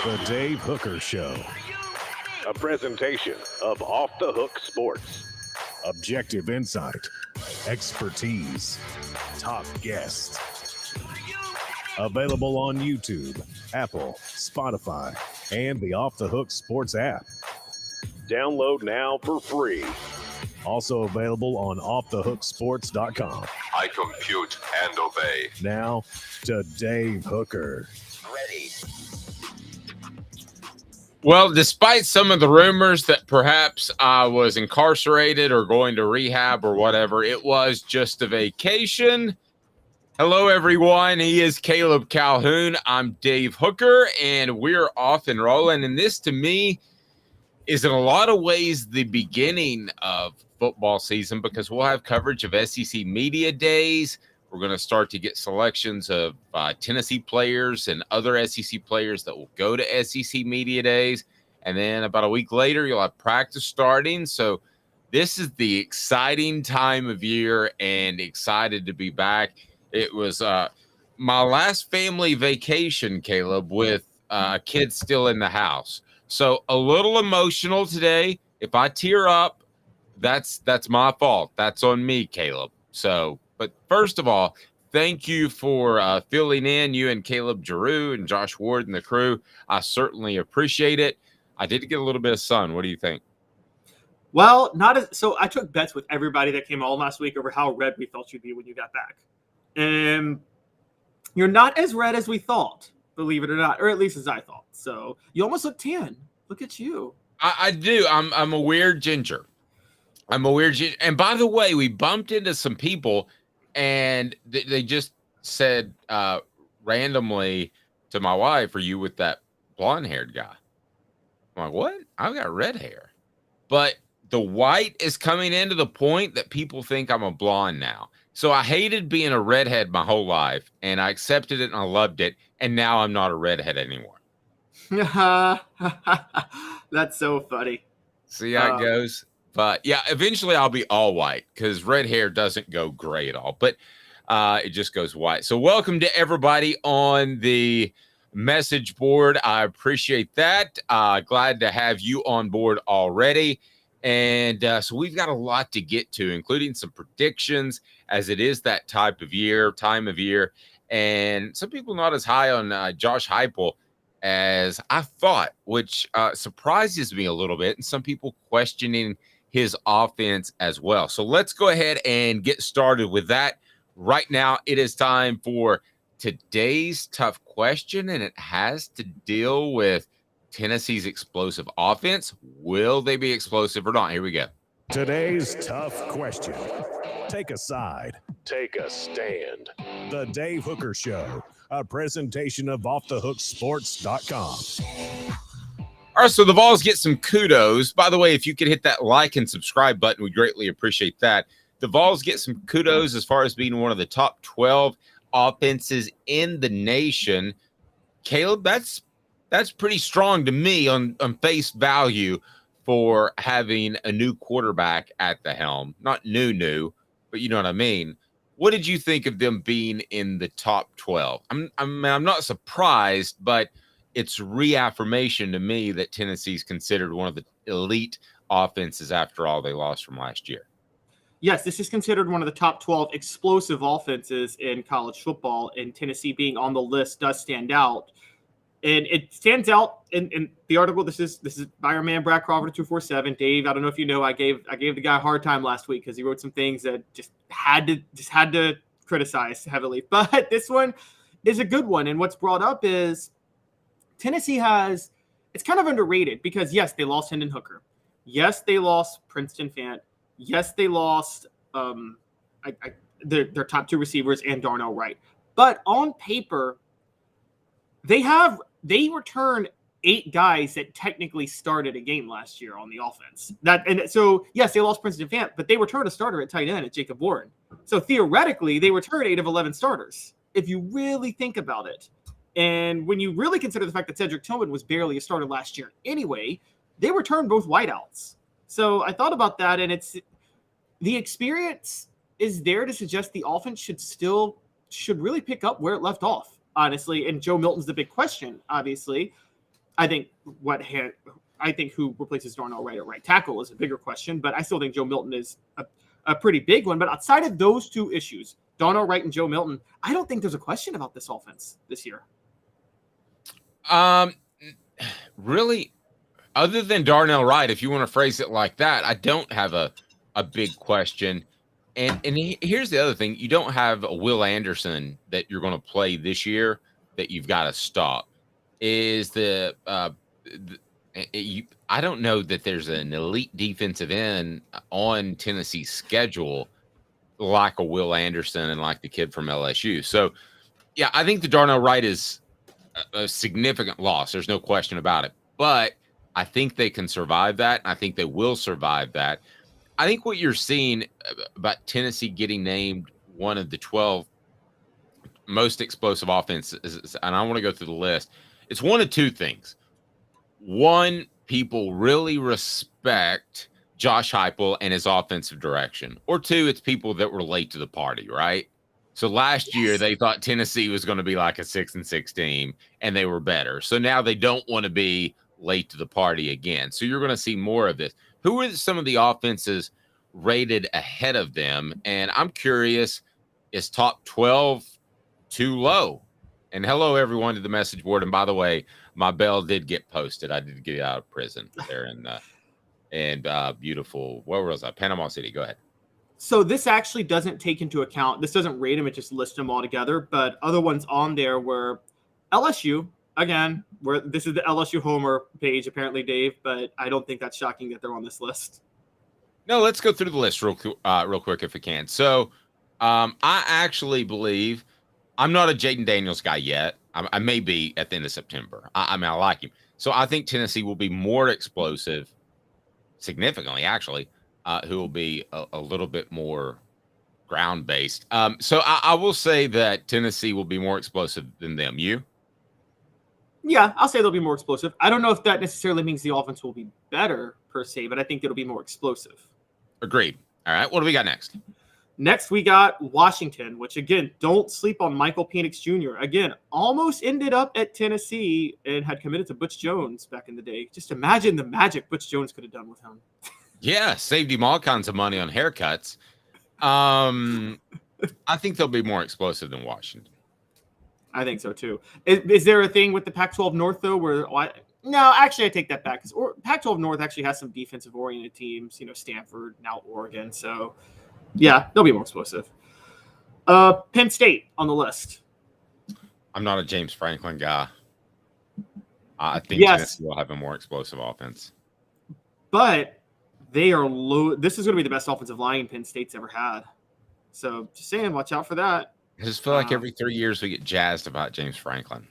The Dave Hooker Show. A presentation of Off the Hook Sports. Objective insight, expertise, top guests. Available on YouTube, Apple, Spotify, and the Off the Hook Sports app. Download now for free. Also available on offthehooksports.com. I compute and obey. Now to Dave Hooker. Ready. Well, despite some of the rumors that perhaps I was incarcerated or going to rehab or whatever, it was just a vacation. Hello, everyone. He is Caleb Calhoun. I'm Dave Hooker, and we're off and rolling. And this, to me, is in a lot of ways the beginning of football season because we'll have coverage of SEC Media Days. We're going to start to get selections of Tennessee players and other SEC players that will go to SEC Media Days. And then about a week later, you'll have practice starting. So this is the exciting time of year and excited to be back. It was my last family vacation, Caleb, with kids still in the house. So a little emotional today. If I tear up, that's my fault. That's on me, Caleb. So, but first of all, thank you for filling in, you and Caleb Giroux and Josh Ward and the crew. I certainly appreciate it. I did get a little bit of sun. What do you think? Well, so I took bets with everybody that came on last week over how red we thought you'd be when you got back. And you're not as red as we thought, believe it or not, or at least as I thought. So you almost look tan. Look at you. I do. I'm a weird ginger. And by the way, we bumped into some people and they just said randomly to my wife, "Are you with that blonde-haired guy?" I'm like, "What? I've got red hair." But the white is coming into the point that people think I'm a blonde now. So I hated being a redhead my whole life, and I accepted it and I loved it, and now I'm not a redhead anymore. That's so funny. See how it goes? But yeah, eventually I'll be all white because red hair doesn't go gray at all, but it just goes white. So welcome to everybody on the message board. I appreciate that. Glad to have you on board already. And so we've got a lot to get to, including some predictions as it is that time of year. And some people not as high on Josh Heupel as I thought, which surprises me a little bit. And some people questioning his offense as well. So let's go ahead and get started with that. Right now, it is time for today's tough question, and it has to deal with Tennessee's explosive offense. Will they be explosive or not? Here we go. Today's tough question. Take a side. Take a stand. The Dave Hooker Show. A presentation of offthehooksports.com. All right, so the Vols get some kudos. By the way, if you could hit that like and subscribe button, we greatly appreciate that. The Vols get some kudos as far as being one of the top 12 offenses in the nation. Caleb, that's pretty strong to me on face value for having a new quarterback at the helm. Not new, but you know what I mean. What did you think of them being in the top 12? I'm not surprised, but it's reaffirmation to me that Tennessee's considered one of the elite offenses after all they lost from last year. Yes, this is considered one of the top 12 explosive offenses in college football, and Tennessee being on the list does stand out. And it stands out in the article. This is by our man Brad Crawford 247. Dave, I don't know if you know, I gave the guy a hard time last week because he wrote some things that just had to criticize heavily. But this one is a good one. And what's brought up is Tennessee it's kind of underrated because yes, they lost Hendon Hooker. Yes, they lost Princeton Fant. Yes, they lost their top two receivers and Darnell Wright. But on paper, they returned 8 guys that technically started a game last year on the offense. So yes, they lost Princeton Fant, but they returned a starter at tight end at Jacob Warren. So theoretically, they returned 8 of 11 starters, if you really think about it. And when you really consider the fact that Cedric Tillman was barely a starter last year anyway, they returned both wideouts. So I thought about that, and the experience is there to suggest the offense should really pick up where it left off, honestly. And Joe Milton's the big question, obviously. I think who replaces Darnell Wright at right tackle is a bigger question, but I still think Joe Milton is a pretty big one. But outside of those two issues, Darnell Wright and Joe Milton, I don't think there's a question about this offense this year. Really, other than Darnell Wright, if you want to phrase it like that, I don't have a big question. And here's the other thing. You don't have a Will Anderson that you're going to play this year that you've got to stop. I don't know that there's an elite defensive end on Tennessee's schedule like a Will Anderson and like the kid from LSU. So, yeah, I think the Darnell Wright is a significant loss. There's no question about it. But I think they can survive that. I think they will survive that. I think what you're seeing about Tennessee getting named one of the 12 most explosive offenses, and I want to go through the list, it's one of two things. One, people really respect Josh Heupel and his offensive direction. Or two, it's people that were late to the party, right? So last year they thought Tennessee was going to be like a 6-6 team, and they were better. So now they don't want to be late to the party again. So you're going to see more of this. Who are some of the offenses rated ahead of them? And I'm curious, is top 12 too low? And hello, everyone, to the message board. And by the way, my bail did get posted. I did get out of prison there in beautiful, where was I? Panama City. Go ahead. So this actually doesn't take into account, this doesn't rate them, it just lists them all together. But other ones on there were LSU, again, where this is the LSU Homer page, apparently, Dave, but I don't think that's shocking that they're on this list. No, let's go through the list real quick if we can. So I actually believe I'm not a Jaden Daniels guy yet. I may be at the end of September. I mean, I like him. So I think Tennessee will be more explosive, significantly, actually, who will be a little bit more ground-based. So I will say that Tennessee will be more explosive than them. You? Yeah, I'll say they'll be more explosive. I don't know if that necessarily means the offense will be better, per se, but I think it'll be more explosive. Agreed. All right, what do we got next? Next, we got Washington, which, again, don't sleep on Michael Penix Jr. Again, almost ended up at Tennessee and had committed to Butch Jones back in the day. Just imagine the magic Butch Jones could have done with him. Yeah, saved him all kinds of money on haircuts. I think they'll be more explosive than Washington. I think so, too. Is there a thing with the Pac-12 North, though, where no, actually, I take that back. Because Pac-12 North actually has some defensive-oriented teams, Stanford, now Oregon. So, yeah, they'll be more explosive. Penn State on the list. I'm not a James Franklin guy. I think Tennessee will have a more explosive offense. But they are low. This is going to be the best offensive line Penn State's ever had. So, just saying, watch out for that. I just feel like every 3 years we get jazzed about James Franklin.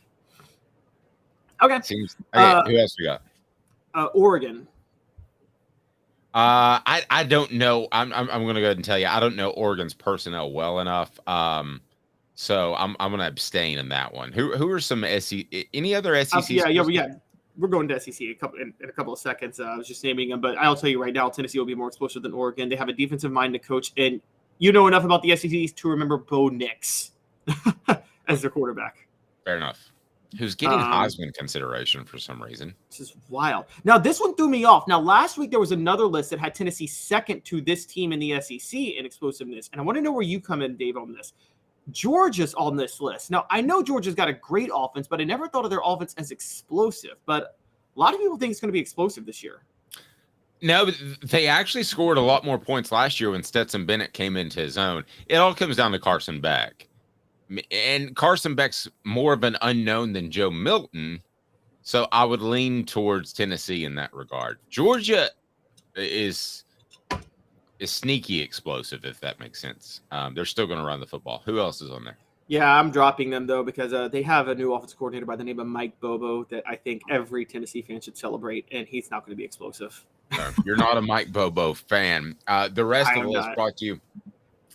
Okay. Who else we got? Oregon. I don't know. I'm going to go ahead and tell you. I don't know Oregon's personnel well enough. So I'm going to abstain in that one. Who are some SEC? Any other SEC? Yeah. We're going to SEC in a couple of seconds. I was just naming them, but I'll tell you right now, Tennessee will be more explosive than Oregon. They have a defensive-minded coach, and you know enough about the SEC to remember Bo Nix as their quarterback. Fair enough. Who's getting Heisman consideration for some reason. This is wild. Now, this one threw me off. Now, last week there was another list that had Tennessee second to this team in the SEC in explosiveness, and I want to know where you come in, Dave, on this. Georgia's on this list. Now, I know Georgia's got a great offense, but I never thought of their offense as explosive. But a lot of people think it's going to be explosive this year. No, but they actually scored a lot more points last year when Stetson Bennett came into his own. It all comes down to Carson Beck. And Carson Beck's more of an unknown than Joe Milton, so I would lean towards Tennessee in that regard. Georgia is sneaky explosive, if that makes sense. They're still going to run the football. Who else is on there? Yeah, I'm dropping them, though, because they have a new offensive coordinator by the name of Mike Bobo that I think every Tennessee fan should celebrate, and he's not going to be explosive. You're not a Mike Bobo fan. The rest of it is brought to you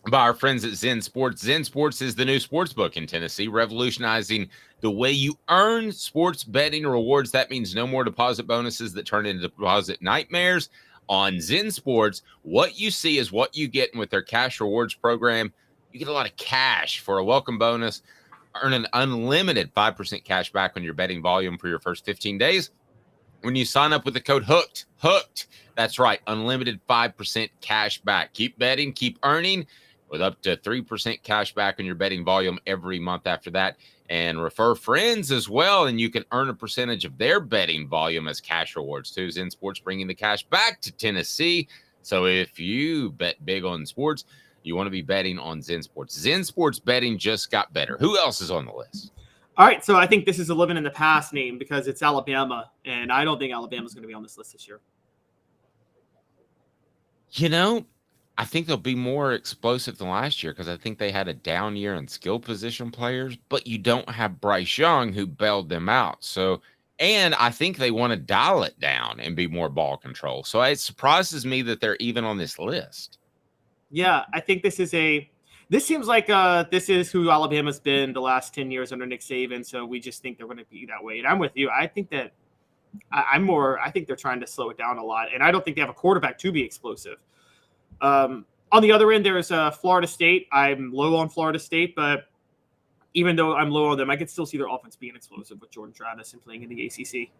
by our friends at Zen Sports. Zen Sports is the new sports book in Tennessee, revolutionizing the way you earn sports betting rewards. That means no more deposit bonuses that turn into deposit nightmares. On Zen Sports, what you see is what you get. And with their cash rewards program, you get a lot of cash for a welcome bonus. Earn an unlimited 5% cash back on your betting volume for your first 15 days. when you sign up with the code hooked. That's right, unlimited 5% cash back. Keep betting, keep earning with up to 3% cash back on your betting volume every month after that. And refer friends as well, and you can earn a percentage of their betting volume as cash rewards too. Zen Sports bringing the cash back to Tennessee. So if you bet big on sports, you want to be betting on Zen Sports. Zen Sports betting just got better. Who else is on the list? All right, so I think this is a living in the past name because it's Alabama, and I don't think Alabama's going to be on this list this year. You know, I think they'll be more explosive than last year because I think they had a down year in skill position players, but you don't have Bryce Young who bailed them out. So, and I think they want to dial it down and be more ball control. So it surprises me that they're even on this list. Yeah, I think this seems like this is who Alabama's been the last 10 years under Nick Saban. So we just think they're going to be that way. And I'm with you. I think that I think they're trying to slow it down a lot. And I don't think they have a quarterback to be explosive. On the other end, there's Florida State. I'm low on Florida State, but even though I'm low on them, I could still see their offense being explosive with Jordan Travis and playing in the ACC.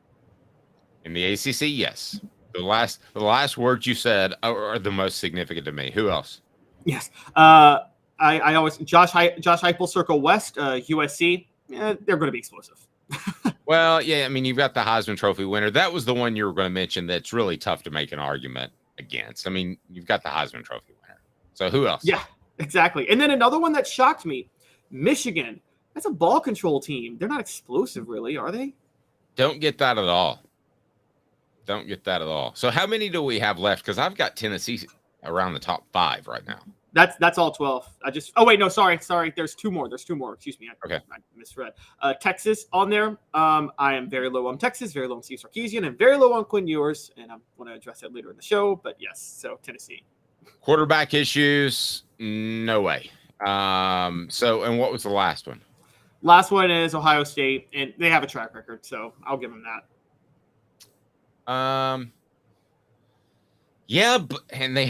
In the ACC, yes. The last words you said are the most significant to me. Who else? Yes. I always Josh Heupel, Circle West, USC. They're going to be explosive. Well, yeah, I mean, you've got the Heisman Trophy winner. That was the one you were going to mention that's really tough to make an argument against. I mean, you've got the Heisman Trophy winner. So who else? Yeah, exactly. And then another one that shocked me, Michigan. That's a ball control team. They're not explosive, really, are they? Don't get that at all. Don't get that at all. So how many do we have left? Because I've got Tennessee around the top 5 right now. That's all 12. Sorry. There's two more. Excuse me. I misread. Texas on there. I am very low on Texas, very low on Steve Sarkisian, and very low on Quinn Ewers. And I want to address that later in the show. But yes, so Tennessee. Quarterback issues, no way. And what was the last one? Last one is Ohio State, and they have a track record, so I'll give them that. Yeah, and they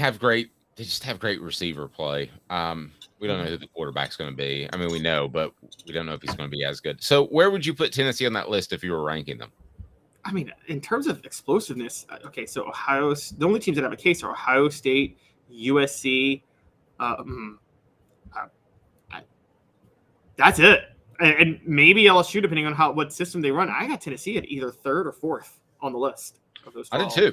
just have great receiver play. We don't know who the quarterback's going to be. I mean, we know, but we don't know if he's going to be as good. So where would you put Tennessee on that list if you were ranking them? I mean, in terms of explosiveness, okay, so the only teams that have a case are Ohio State, USC. That's it. And maybe LSU, depending on what system they run. I got Tennessee at either 3rd or 4th on the list of those 12. I did too.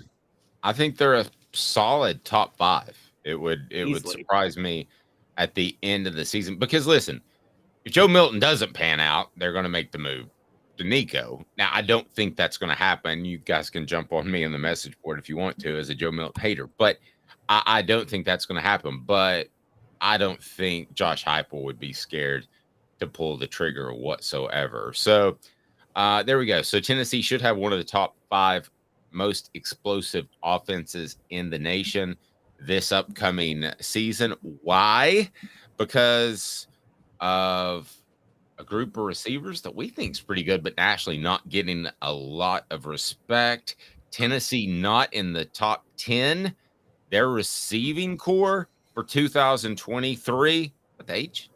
I think they're a solid top 5. It would surprise me at the end of the season because listen, if Joe Milton doesn't pan out, they're going to make the move to Nico. Now, I don't think that's going to happen. You guys can jump on me on the message board if you want to as a Joe Milton hater, but I don't think that's going to happen. But I don't think Josh Heupel would be scared to pull the trigger whatsoever. So there we go. So Tennessee should have one of the top 5 most explosive offenses in the nation this upcoming season. Why? Because of a group of receivers that we think is pretty good, but actually not getting a lot of respect. Tennessee not in the top 10. Their receiving core for 2023. What the H?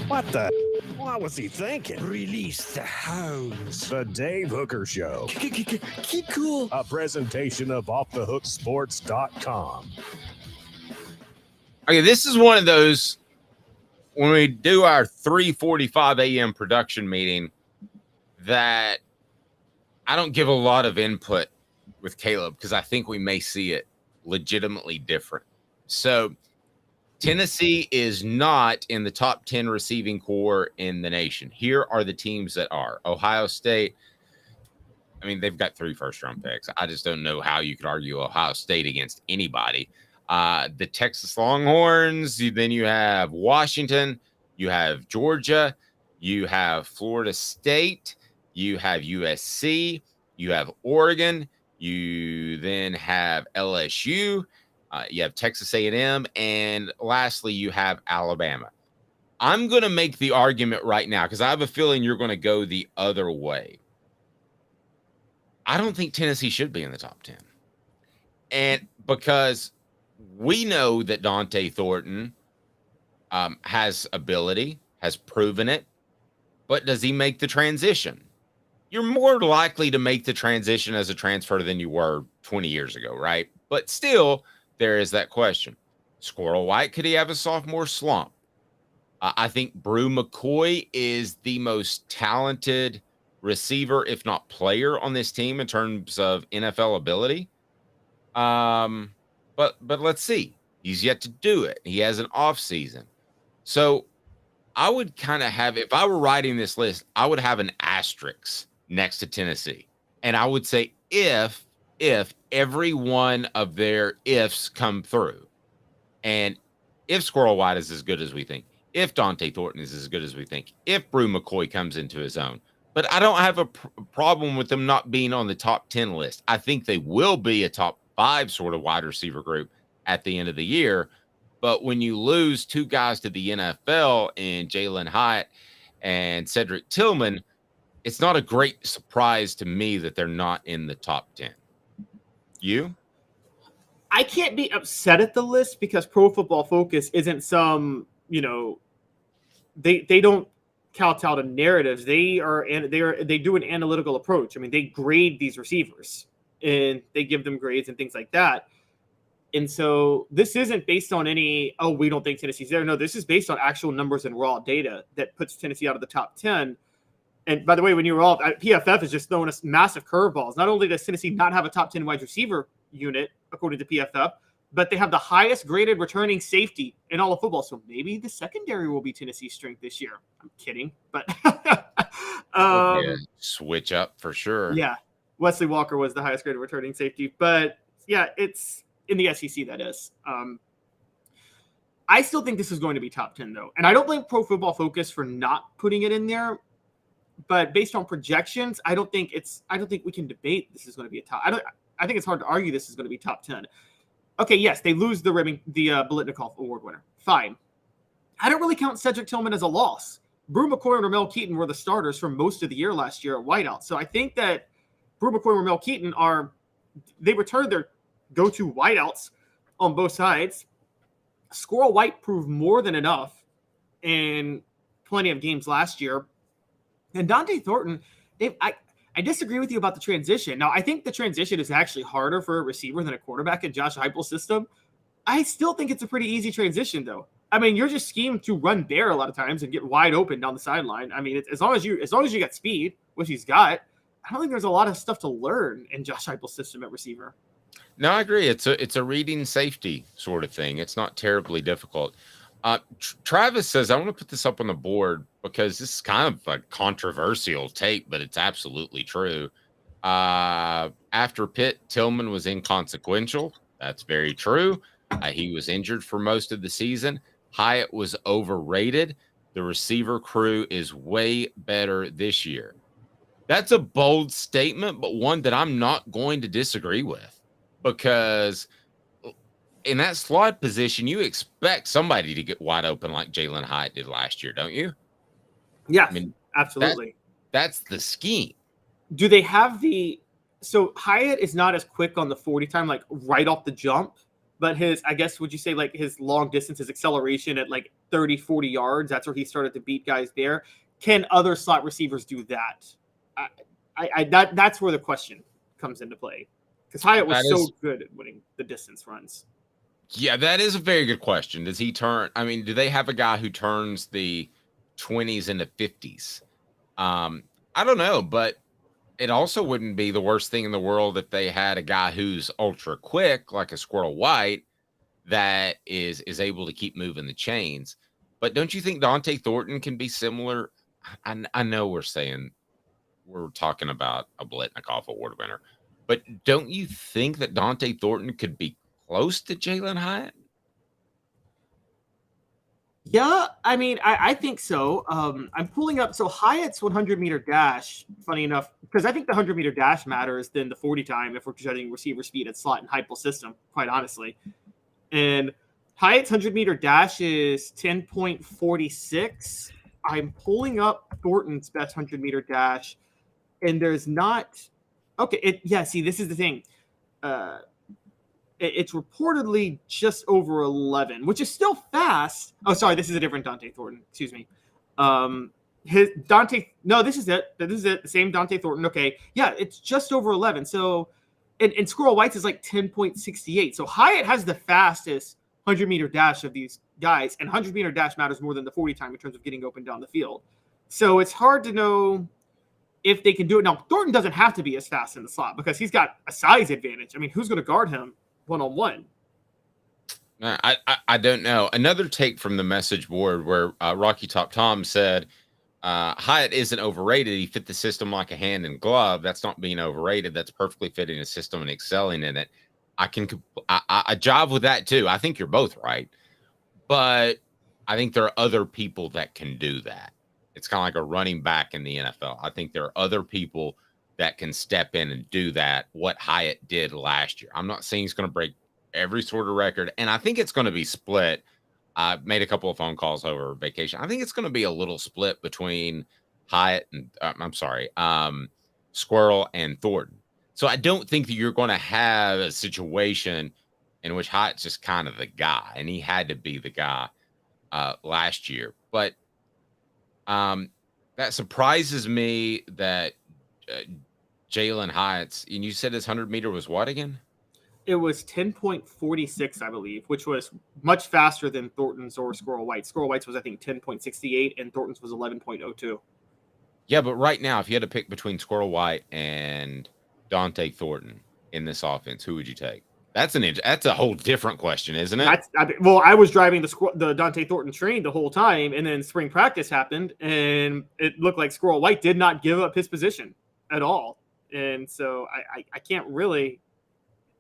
What the? What was he thinking? Release the hounds. The Dave Hooker Show. Keep cool. A presentation of offthehooksports.com. Okay, this is one of those when we do our 3:45 a.m. production meeting that I don't give a lot of input with Caleb because I think we may see it legitimately different. So Tennessee is not in the top 10 receiving core in the nation. Here are the teams that are. Ohio State. I mean, they've got 3 first-round picks. I just don't know how you could argue Ohio State against anybody. The Texas Longhorns. Then you have Washington. You have Georgia. You have Florida State. You have USC. You have Oregon. You then have LSU. You have Texas A&M, and lastly, you have Alabama. I'm going to make the argument right now because I have a feeling you're going to go the other way. I don't think Tennessee should be in the top 10. And because we know that Dante Thornton has ability, has proven it, but does he make the transition? you're more likely to make the transition as a transfer than you were 20 years ago, right? But still, there is that question. Squirrel White, could he have a sophomore slump? I think Brew McCoy is the most talented receiver, if not player, on this team in terms of NFL ability. But let's see. He's yet to do it. He has an off season. So I would kind of have, if I were writing this list, I would have an asterisk next to Tennessee. And I would say if every one of their ifs come through, and if Squirrel White is as good as we think, if Dante Thornton is as good as we think, if Brew McCoy comes into his own. But I don't have a problem with them not being on the top 10 list. I think they will be a top 5 sort of wide receiver group at the end of the year. But when you lose 2 guys to the NFL in Jalen Hyatt and Cedric Tillman, it's not a great surprise to me that they're not in the top 10. You? I can't be upset at the list because Pro Football Focus isn't some, they don't kowtow to narratives. They do an analytical approach. I mean, they grade these receivers and they give them grades and things like that. And so this isn't based on any, we don't think Tennessee's there. No, this is based on actual numbers and raw data that puts Tennessee out of the top 10. And by the way, when you were all, PFF is just throwing us massive curveballs. Not only does Tennessee not have a top 10 wide receiver unit, according to PFF, but they have the highest graded returning safety in all of football. So maybe the secondary will be Tennessee's strength this year. I'm kidding, but switch up for sure. Yeah, Wesley Walker was the highest graded returning safety, but yeah, it's in the SEC. That is. I still think this is going to be top 10 though, and I don't blame Pro Football Focus for not putting it in there. But based on projections, I don't think we can debate this is going to be a top. I think it's hard to argue this is going to be top 10. Okay, yes, they lose the Biletnikoff Award winner. Fine. I don't really count Cedric Tillman as a loss. Brew McCoy and Ramel Keaton were the starters for most of the year last year at wideout. So I think that Brew McCoy and Ramel Keaton they returned their go-to wideouts on both sides. Squirrel White proved more than enough in plenty of games last year. And Dante Thornton, I disagree with you about the transition. Now, I think the transition is actually harder for a receiver than a quarterback in Josh Heupel's system. I still think it's a pretty easy transition, though. I mean, you're just schemed to run bare a lot of times and get wide open down the sideline. I mean, as long as you got speed, which he's got, I don't think there's a lot of stuff to learn in Josh Heupel's system at receiver. No, I agree. It's a reading safety sort of thing. It's not terribly difficult. Travis says, I want to put this up on the board because this is kind of a controversial take, but it's absolutely true. After Pitt, Tillman was inconsequential. That's very true. He was injured for most of the season. Hyatt was overrated. The receiver crew is way better this year. That's a bold statement, but one that I'm not going to disagree with because in that slot position, you expect somebody to get wide open like Jalen Hyatt did last year, don't you? Yeah, I mean, absolutely. That's the scheme. Do they have so Hyatt is not as quick on the 40 time, like right off the jump, but would you say like his long distance, his acceleration at like 30, 40 yards, that's where he started to beat guys there. Can other slot receivers do that? That's where the question comes into play because Hyatt was so good at winning the distance runs. Yeah, that is a very good question. Does he turn? I mean, do they have a guy who turns the 20s into 50s? I don't know, but it also wouldn't be the worst thing in the world if they had a guy who's ultra quick, like a Squirrel White, that is able to keep moving the chains. But don't you think Dante Thornton can be similar? I know we're talking about a Biletnikoff Award winner, but don't you think that Dante Thornton could be close to Jalen Hyatt? Yeah, I mean, I think so. I'm pulling up. So Hyatt's 100-meter dash, funny enough, because I think the 100-meter dash matters than the 40 time if we're judging receiver speed at slot and Heupel system, quite honestly. And Hyatt's 100-meter dash is 10.46. I'm pulling up Thornton's best 100-meter dash, and there's not. Okay, see, this is the thing. It's reportedly just over 11, which is still fast. Oh, sorry, this is a different Dante Thornton. Excuse me. his Dante. No, this is it. This is it. The same Dante Thornton. Okay, yeah, it's just over 11. So, and Squirrel White's is like 10.68. So Hyatt has the fastest 100-meter dash of these guys, and 100-meter dash matters more than the 40 time in terms of getting open down the field. So it's hard to know if they can do it. Now, Thornton doesn't have to be as fast in the slot because he's got a size advantage. I mean, who's going to guard him one-on-one? I don't know. Another take from the message board where Rocky Top Tom said, Hyatt isn't overrated. He fit the system like a hand in glove. That's not being overrated. That's perfectly fitting a system and excelling in it. I jive with that too. I think you're both right. But I think there are other people that can do that. It's kind of like a running back in the NFL. I think there are other people that can step in and do that, what Hyatt did last year. I'm not saying he's going to break every sort of record, and I think it's going to be split. I made a couple of phone calls over vacation. I think it's going to be a little split between Hyatt and Squirrel and Thornton. So I don't think that you're going to have a situation in which Hyatt's just kind of the guy, and he had to be the guy last year. But that surprises me that Jalen Hyatt's, and you said his 100-meter was what again? It was 10.46, I believe, which was much faster than Thornton's or Squirrel White's. Squirrel White's was, I think, 10.68, and Thornton's was 11.02. Yeah, but right now, if you had to pick between Squirrel White and Dante Thornton in this offense, who would you take? That's a whole different question, isn't it? I was driving the Dante Thornton train the whole time, and then spring practice happened, and it looked like Squirrel White did not give up his position at all. And so I can't really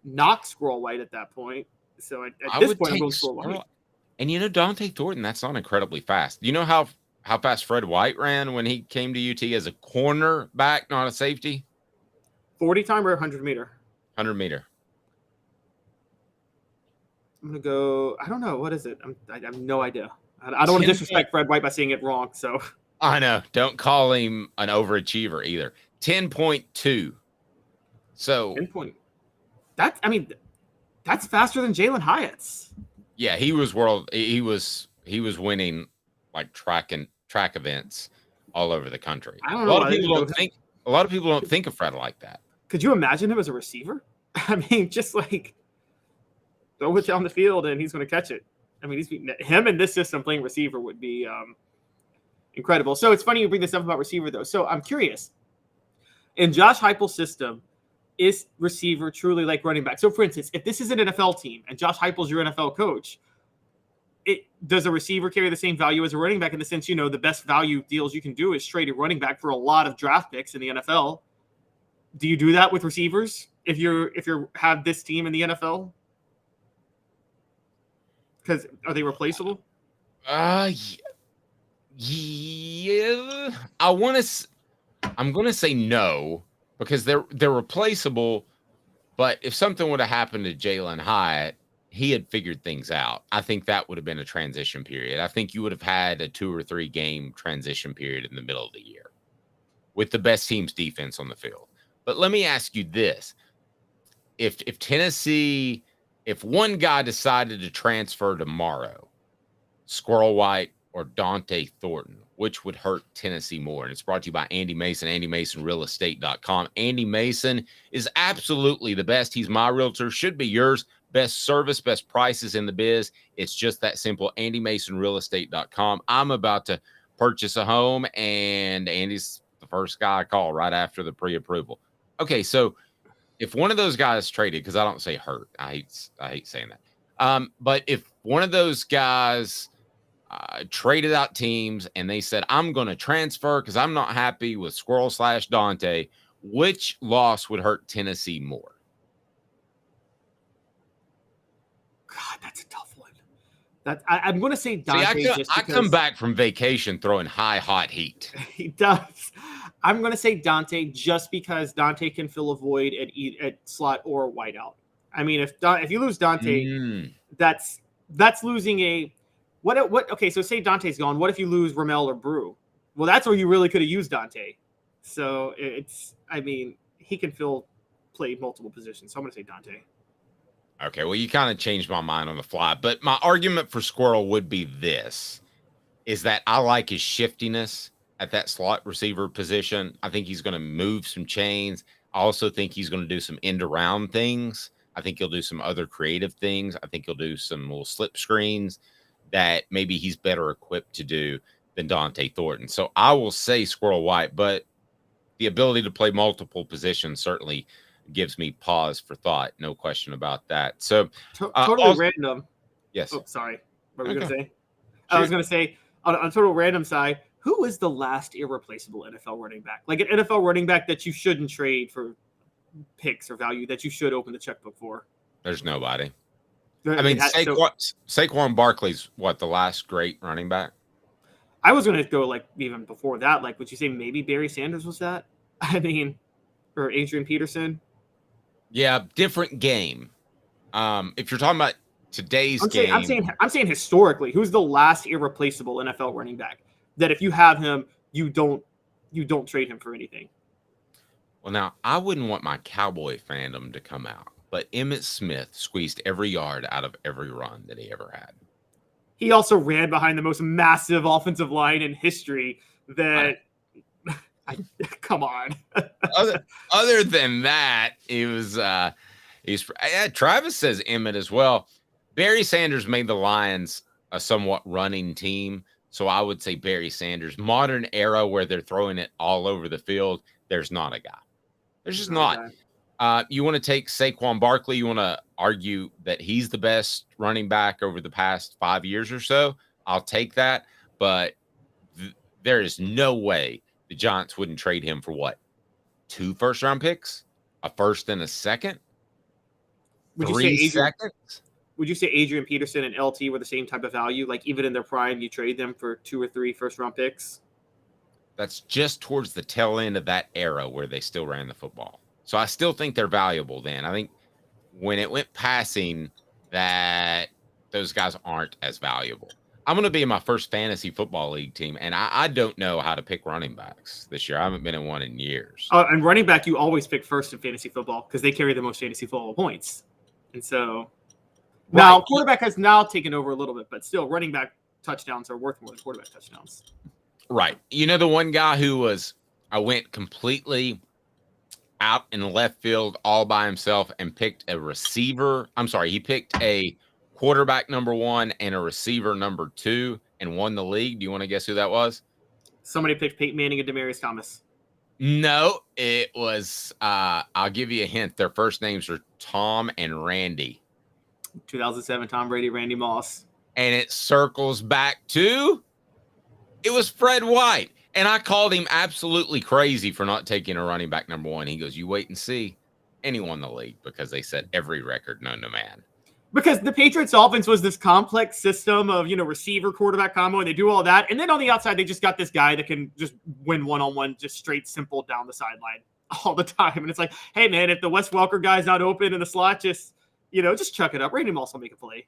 knock Squirrel White at that point. So at this point, I'm going Squirrel White. And Dante Thornton, that's not incredibly fast. You know how fast Fred White ran when he came to UT as a cornerback, not a safety? 40 time or 100 meter? 100 meter. I'm going to go, I don't know. What is it? I have no idea. I don't want to disrespect Fred White by saying it wrong. So I know. Don't call him an overachiever either. 10.2. So 10 point. That's faster than Jalen Hyatt's. Yeah, he was winning like track events all over the country. I don't know. A lot of people don't think of Fred like that. Could you imagine him as a receiver? I mean, just like throw it down the field and he's going to catch it. I mean, him in this system playing receiver would be incredible. So it's funny you bring this up about receiver, though. So I'm curious. In Josh Heupel's system, is receiver truly like running back? So, for instance, if this is an NFL team and Josh Heupel's your NFL coach, does a receiver carry the same value as a running back in the sense, the best value deals you can do is trade a running back for a lot of draft picks in the NFL? Do you do that with receivers if you have this team in the NFL? Because are they replaceable? Yeah. I'm going to say no because they're replaceable. But if something would have happened to Jalen Hyatt, he had figured things out. I think that would have been a transition period. I think you would have had a 2 or 3 game transition period in the middle of the year with the best team's defense on the field. But let me ask you this. If Tennessee, if one guy decided to transfer tomorrow, Squirrel White or Dante Thornton, which would hurt Tennessee more? And it's brought to you by Andy Mason, AndyMasonRealEstate.com. Andy Mason is absolutely the best. He's my realtor, should be yours. Best service, best prices in the biz. It's just that simple. AndyMasonRealEstate.com. I'm about to purchase a home, and Andy's the first guy I call right after the pre-approval. Okay, so if one of those guys traded, because I don't say hurt, I hate saying that. But if one of those guys traded out teams and they said, I'm going to transfer because I'm not happy with Squirrel/Dante, which loss would hurt Tennessee more? God, that's a tough one. I'm going to say Dante. See, I come back from vacation throwing hot heat. He does. I'm going to say Dante just because Dante can fill a void at slot or wideout. I mean, if you lose Dante, that's losing a what? Okay, so say Dante's gone. What if you lose Ramel or Brew? Well, that's where you really could have used Dante. So he can play multiple positions. So I'm going to say Dante. Okay, well, you kind of changed my mind on the fly. But my argument for Squirrel would be this, is that I like his shiftiness at that slot receiver position. I think he's going to move some chains. I also think he's going to do some end around things. I think he'll do some other creative things. I think he'll do some little slip screens that maybe he's better equipped to do than Dante Thornton. So I will say Squirrel White, but the ability to play multiple positions certainly gives me pause for thought. No question about that. So totally also, random. yes. Oh, sorry. What were we Okay. going to say? Sure. I was going to say, on a total random side, who is the last irreplaceable NFL running back? Like an NFL running back that you shouldn't trade for picks or value, that you should open the checkbook for? There's nobody. I mean, Saquon Barkley's what, the last great running back? I was going to go like even before that. Like, would you say maybe Barry Sanders was that? I mean, or Adrian Peterson? Yeah, different game. If you're talking about today's game, I'm saying historically, who's the last irreplaceable NFL running back that if you have him, you don't trade him for anything? Well, now I wouldn't want my Cowboy fandom to come out, but Emmitt Smith squeezed every yard out of every run that he ever had. He also ran behind the most massive offensive line in history. Come on. other than that, he was. Travis says Emmett as well. Barry Sanders made the Lions a somewhat running team, so I would say Barry Sanders. Modern era where they're throwing it all over the field, there's not a guy. There's just not. You want to take Saquon Barkley, you want to argue that he's the best running back over the past 5 years or so. I'll take that, but there is no way the Giants wouldn't trade him for what? 2 first-round picks, a first and a second, Would you say Adrian Peterson and LT were the same type of value? Like even in their prime, you trade them for 2 or 3 first-round picks? That's just towards the tail end of that era where they still ran the football. So I still think they're valuable then. I think when it went passing, that those guys aren't as valuable. I'm going to be in my first fantasy football league team, and I don't know how to pick running backs this year. I haven't been in one in years. And running back, you always pick first in fantasy football because they carry the most fantasy football points. And so now quarterback has now taken over a little bit, but still running back touchdowns are worth more than quarterback touchdowns. Right. You know, the one guy I went completely out in the left field all by himself and picked a receiver. I'm sorry, he picked a quarterback number 1 and a receiver number 2 and won the league. Do you want to guess who that was? Somebody picked Peyton Manning and Demaryius Thomas. No, it was, I'll give you a hint. Their first names are Tom and Randy. 2007 Tom Brady, Randy Moss. And it circles back to, it was Fred White. And I called him absolutely crazy for not taking a running back number 1. He goes, you wait and see. And he won the league because they set every record known to man. Because the Patriots offense was this complex system of, receiver quarterback combo, and they do all that. And then on the outside, they just got this guy that can just win one-on-one, just straight simple down the sideline all the time. And it's like, hey man, if the Wes Welker guy's not open in the slot, just chuck it up. Randy Moss will make a play.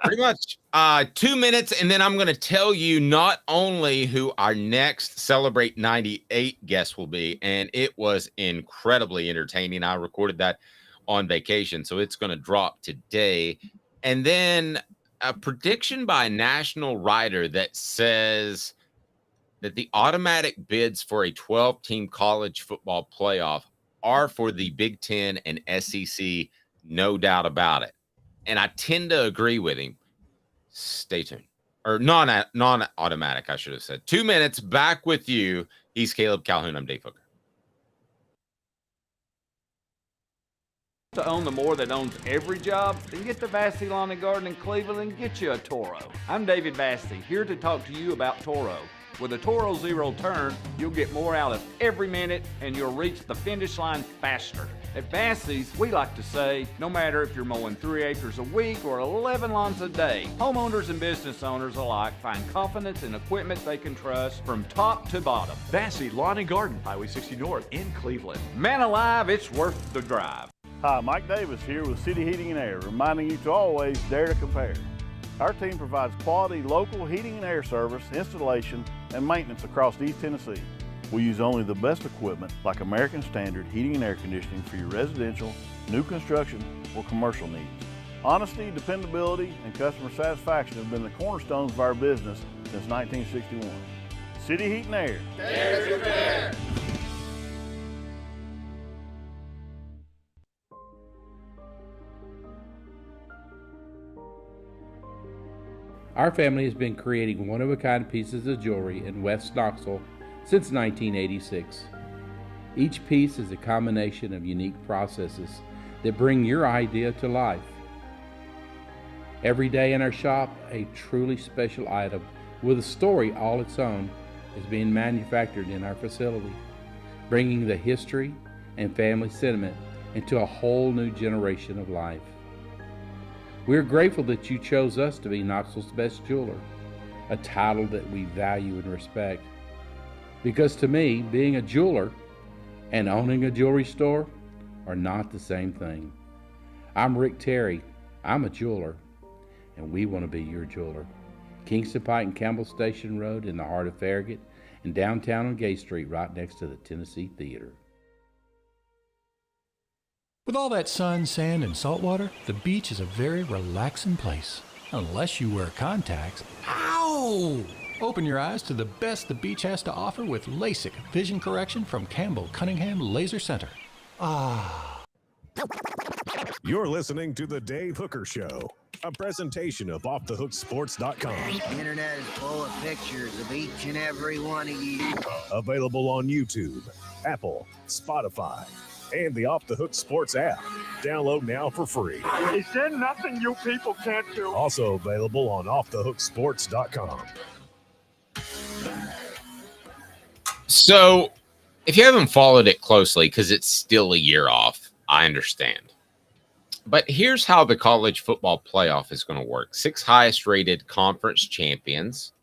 Pretty much 2 minutes, and then I'm going to tell you not only who our next Celebrate 98 guest will be, and it was incredibly entertaining. I recorded that on vacation, so it's going to drop today. And then a prediction by a national writer that says that the automatic bids for a 12-team college football playoff are for the Big Ten and SEC, no doubt about it. And I tend to agree with him. Stay tuned. Or non-automatic, I should have said. 2 minutes, back with you. He's Caleb Calhoun. I'm Dave Hooker. To own the more that owns every job, then get to Vassy Lawn and Garden in Cleveland and get you a Toro. I'm David Vassy, here to talk to you about Toro. With a Toro Zero Turn, you'll get more out of every minute and you'll reach the finish line faster. At Vassy's, we like to say, no matter if you're mowing 3 acres a week or 11 lawns a day, homeowners and business owners alike find confidence in equipment they can trust from top to bottom. Vassy Lawn and Garden, Highway 60 North in Cleveland. Man alive, it's worth the drive. Hi, Mike Davis here with City Heating and Air, reminding you to always dare to compare. Our team provides quality local heating and air service, installation, and maintenance across East Tennessee. We use only the best equipment like American Standard heating and air conditioning for your residential, new construction, or commercial needs. Honesty, dependability, and customer satisfaction have been the cornerstones of our business since 1961. City Heat and Air. Our family has been creating one-of-a-kind pieces of jewelry in West Knoxville since 1986. Each piece is a combination of unique processes that bring your idea to life. Every day in our shop, a truly special item with a story all its own is being manufactured in our facility, bringing the history and family sentiment into a whole new generation of life. We are grateful that you chose us to be Knoxville's best jeweler, a title that we value and respect. Because to me, being a jeweler and owning a jewelry store are not the same thing. I'm Rick Terry. I'm a jeweler, and we want to be your jeweler. Kingston Pike and Campbell Station Road in the heart of Farragut, and downtown on Gay Street right next to the Tennessee Theater. With all that sun, sand, and salt water, the beach is a very relaxing place. Unless you wear contacts. Ow! Open your eyes to the best the beach has to offer with LASIK vision correction from Campbell Cunningham Laser Center. Ah. You're listening to The Dave Hooker Show, a presentation of OffTheHookSports.com. The internet is full of pictures of each and every one of you. Available on YouTube, Apple, Spotify, and the Off the Hook Sports app. Download now for free. Is there nothing you people can't do? Also available on OffTheHookSports.com. So, if you haven't followed it closely, because it's still a year off, I understand. But here's how the college football playoff is going to work. 6 highest rated conference champions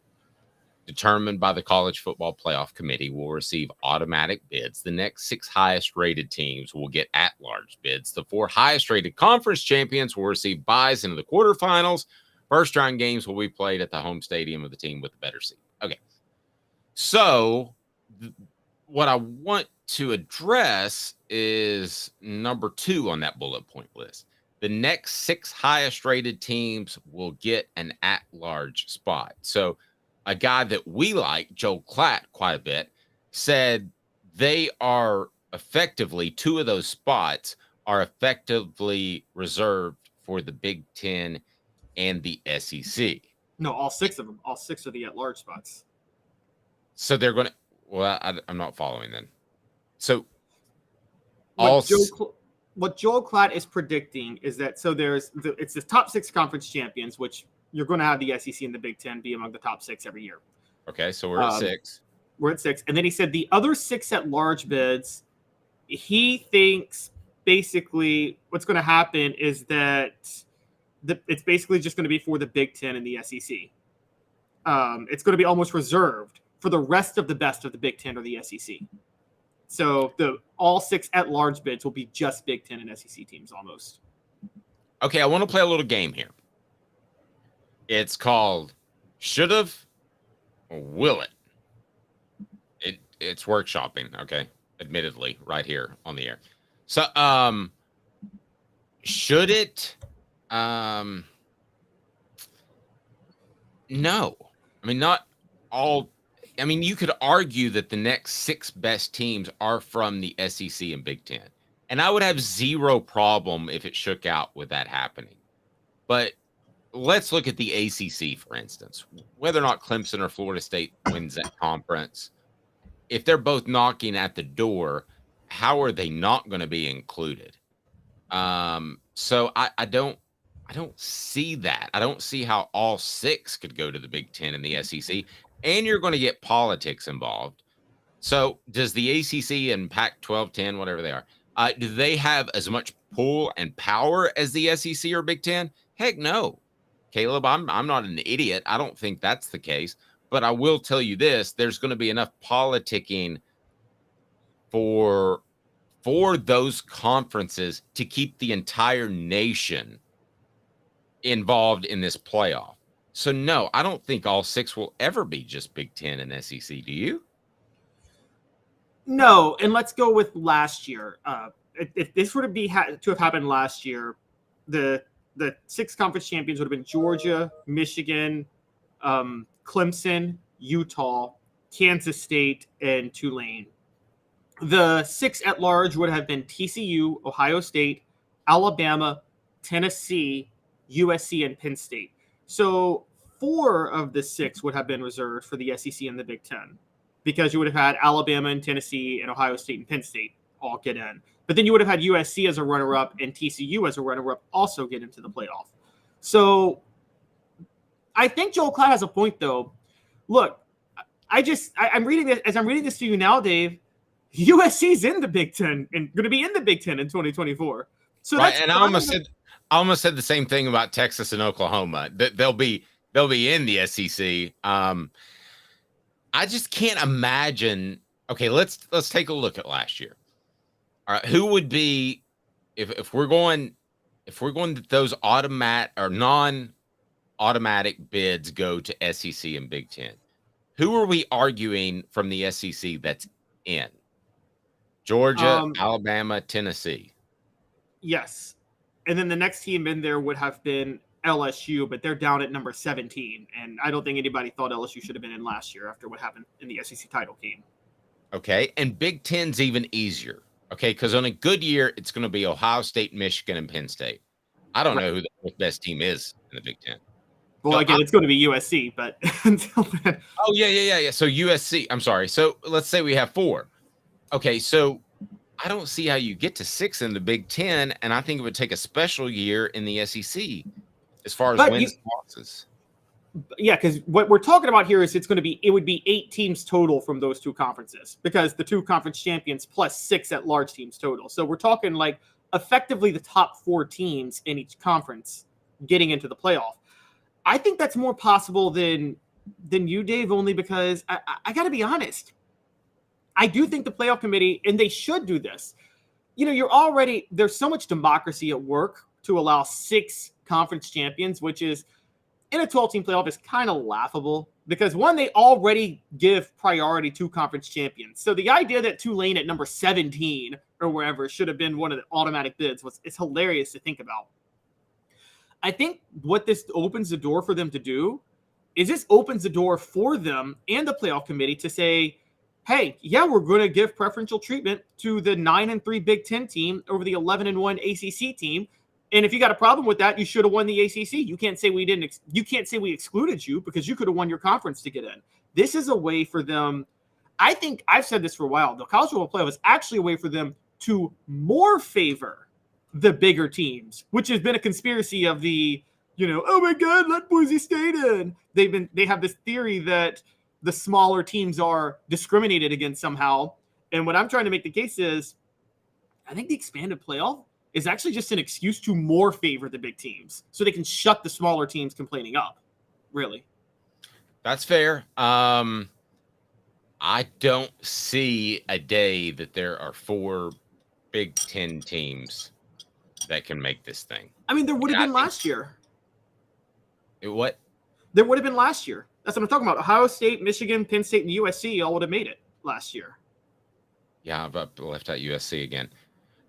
determined by the College Football Playoff Committee will receive automatic bids. The next 6 highest rated teams will get at-large bids. The 4 highest rated conference champions will receive buys into the quarterfinals. First round games will be played at the home stadium of the team with the better seed. Okay. So what I want to address is number 2 on that bullet point list. The next 6 highest rated teams will get an at-large spot. So a guy that we like, Joel Klatt, quite a bit, said they are effectively, 2 of those spots are effectively reserved for the Big Ten and the SEC. No, all 6 of them. All 6 are the at-large spots. So they're going to, well, I'm not following then. So what Joel Klatt is predicting is that, so it's the top 6 conference champions, which you're going to have the SEC and the Big Ten be among the top 6 every year. Okay, so we're at 6. We're at 6. And then he said the other 6 at-large bids, he thinks basically what's going to happen is that it's basically just going to be for the Big Ten and the SEC. It's going to be almost reserved for the rest of the best of the Big Ten or the SEC. So all 6 at-large bids will be just Big Ten and SEC teams almost. Okay, I want to play a little game here. It's called Should've or Will It? It's workshopping, okay? Admittedly, right here on the air. So, should it? No. I mean, not all. I mean, you could argue that the next 6 best teams are from the SEC and Big Ten. And I would have zero problem if it shook out with that happening. But let's look at the ACC, for instance. Whether or not Clemson or Florida State wins that conference, if they're both knocking at the door, how are they not going to be included? So I don't see that. I don't see how all 6 could go to the Big Ten and the SEC, and you're going to get politics involved. So does the ACC and Pac-12, 10, whatever they are, do they have as much pull and power as the SEC or Big Ten? Heck no. Caleb, I'm not an idiot. I don't think that's the case. But I will tell you this, there's going to be enough politicking for those conferences to keep the entire nation involved in this playoff. So, no, I don't think all 6 will ever be just Big Ten and SEC. Do you? No, and let's go with last year. If this were to have happened last year, the 6 conference champions would have been Georgia, Michigan, Clemson, Utah, Kansas State, and Tulane. The 6 at large would have been TCU, Ohio State, Alabama, Tennessee, USC, and Penn State. So 4 of the 6 would have been reserved for the SEC and the Big Ten, because you would have had Alabama and Tennessee and Ohio State and Penn State all get in. But then you would have had USC as a runner-up and TCU as a runner-up also get into the playoff. So I think Joel Klatt has a point, though. Look, I'm reading this as I'm reading this to you now, Dave. USC's in the Big Ten and going to be in the Big Ten in 2024. So right, and I almost said the same thing about Texas and Oklahoma. That they'll be in the SEC. I just can't imagine. Okay, let's take a look at last year. All right, who would be if we're going that those automatic or non-automatic bids go to SEC and Big Ten? Who are we arguing from the SEC that's in? Georgia, Alabama, Tennessee. Yes. And then the next team in there would have been LSU, but they're down at number 17. And I don't think anybody thought LSU should have been in last year after what happened in the SEC title game. Okay. And Big Ten's even easier. Okay. Because on a good year, it's going to be Ohio State, Michigan, and Penn State. I don't know who the best team is in the Big Ten. Well, again, it's going to be USC, but until then. Oh, yeah. So USC. I'm sorry. So let's say we have 4. Okay, so I don't see how you get to 6 in the Big Ten, and I think it would take a special year in the SEC as far as wins and losses. Yeah, because what we're talking about here is it would be 8 teams total from those 2 conferences, because the 2 conference champions plus 6 at large teams total. So we're talking like effectively the top 4 teams in each conference getting into the playoff. I think that's more possible than you, Dave, only because I got to be honest. I do think the playoff committee, and they should do this. There's so much democracy at work to allow 6 conference champions, which is in a 12-team playoff is kind of laughable because, one, they already give priority to conference champions. So the idea that Tulane at number 17 or wherever should have been one of the automatic bids it's hilarious to think about. I think what this opens the door for them to do is this opens the door for them and the playoff committee to say, hey, yeah, we're going to give preferential treatment to the 9-3 Big Ten team over the 11-1 ACC team. And if you got a problem with that, you should have won the ACC. You can't say we didn't. You can't say we excluded you because you could have won your conference to get in. This is a way for them. I think I've said this for a while. The college football playoff is actually a way for them to more favor the bigger teams, which has been a conspiracy of the, oh my God, let Boise State in. They have this theory that the smaller teams are discriminated against somehow. And what I'm trying to make the case is I think the expanded playoff is actually just an excuse to more favor the big teams so they can shut the smaller teams complaining up. Really. That's fair. I don't see a day that there are 4 Big Ten teams that can make this thing. I mean, there would have been last year. What? There would have been last year. That's what I'm talking about. Ohio State, Michigan, Penn State, and USC all would have made it last year. Yeah, but left out USC again.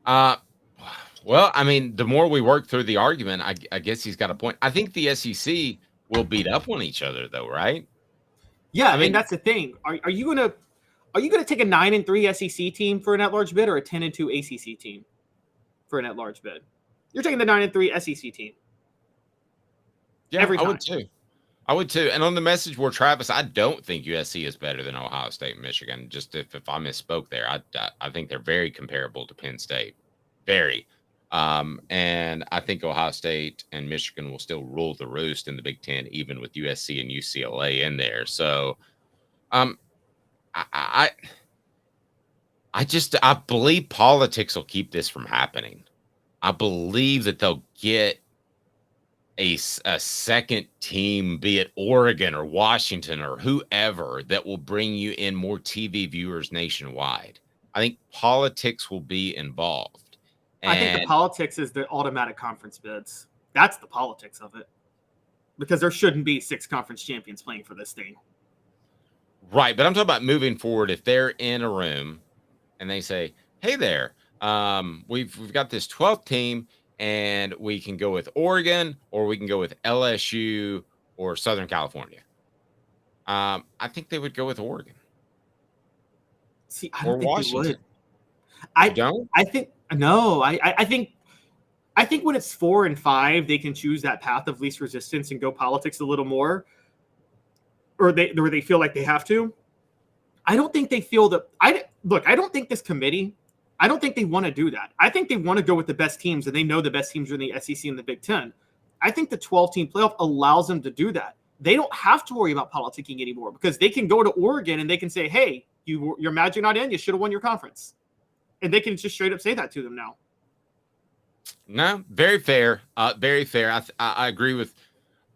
Well, I mean, the more we work through the argument, I guess he's got a point. I think the SEC will beat up on each other, though, right? Yeah, I mean that's the thing. Are you gonna take a 9-3 SEC team for an at-large bid or a 10-2 ACC team for an at-large bid? You're taking the 9-3 SEC team. Yeah, every time. I would too. And on the message board, Travis, I don't think USC is better than Ohio State and Michigan. Just if I misspoke there, I think they're very comparable to Penn State. Very. And I think Ohio State and Michigan will still rule the roost in the Big Ten, even with USC and UCLA in there. So I believe politics will keep this from happening. I believe that they'll get a second team, be it Oregon or Washington or whoever, that will bring you in more TV viewers nationwide. I think politics will be involved. I think the politics is the automatic conference bids. That's the politics of it. Because there shouldn't be 6 conference champions playing for this thing. Right, but I'm talking about moving forward. If they're in a room and they say, hey there, we've got this 12th team, and we can go with Oregon or we can go with LSU or Southern California. I think they would go with Oregon. See, I or don't think Washington. they would. I don't. I think no. I think when it's 4 and 5, they can choose that path of least resistance and go politics a little more, or they feel like they have to. I don't think they feel that. I don't think this committee. I don't think they want to do that. I think they want to go with the best teams, and they know the best teams are in the SEC and the Big Ten. I think the 12-team playoff allows them to do that. They don't have to worry about politicking anymore because they can go to Oregon and they can say, "Hey, you're mad you're not in. You should have won your conference," and they can just straight up say that to them now. No, very fair. Very fair. I agree with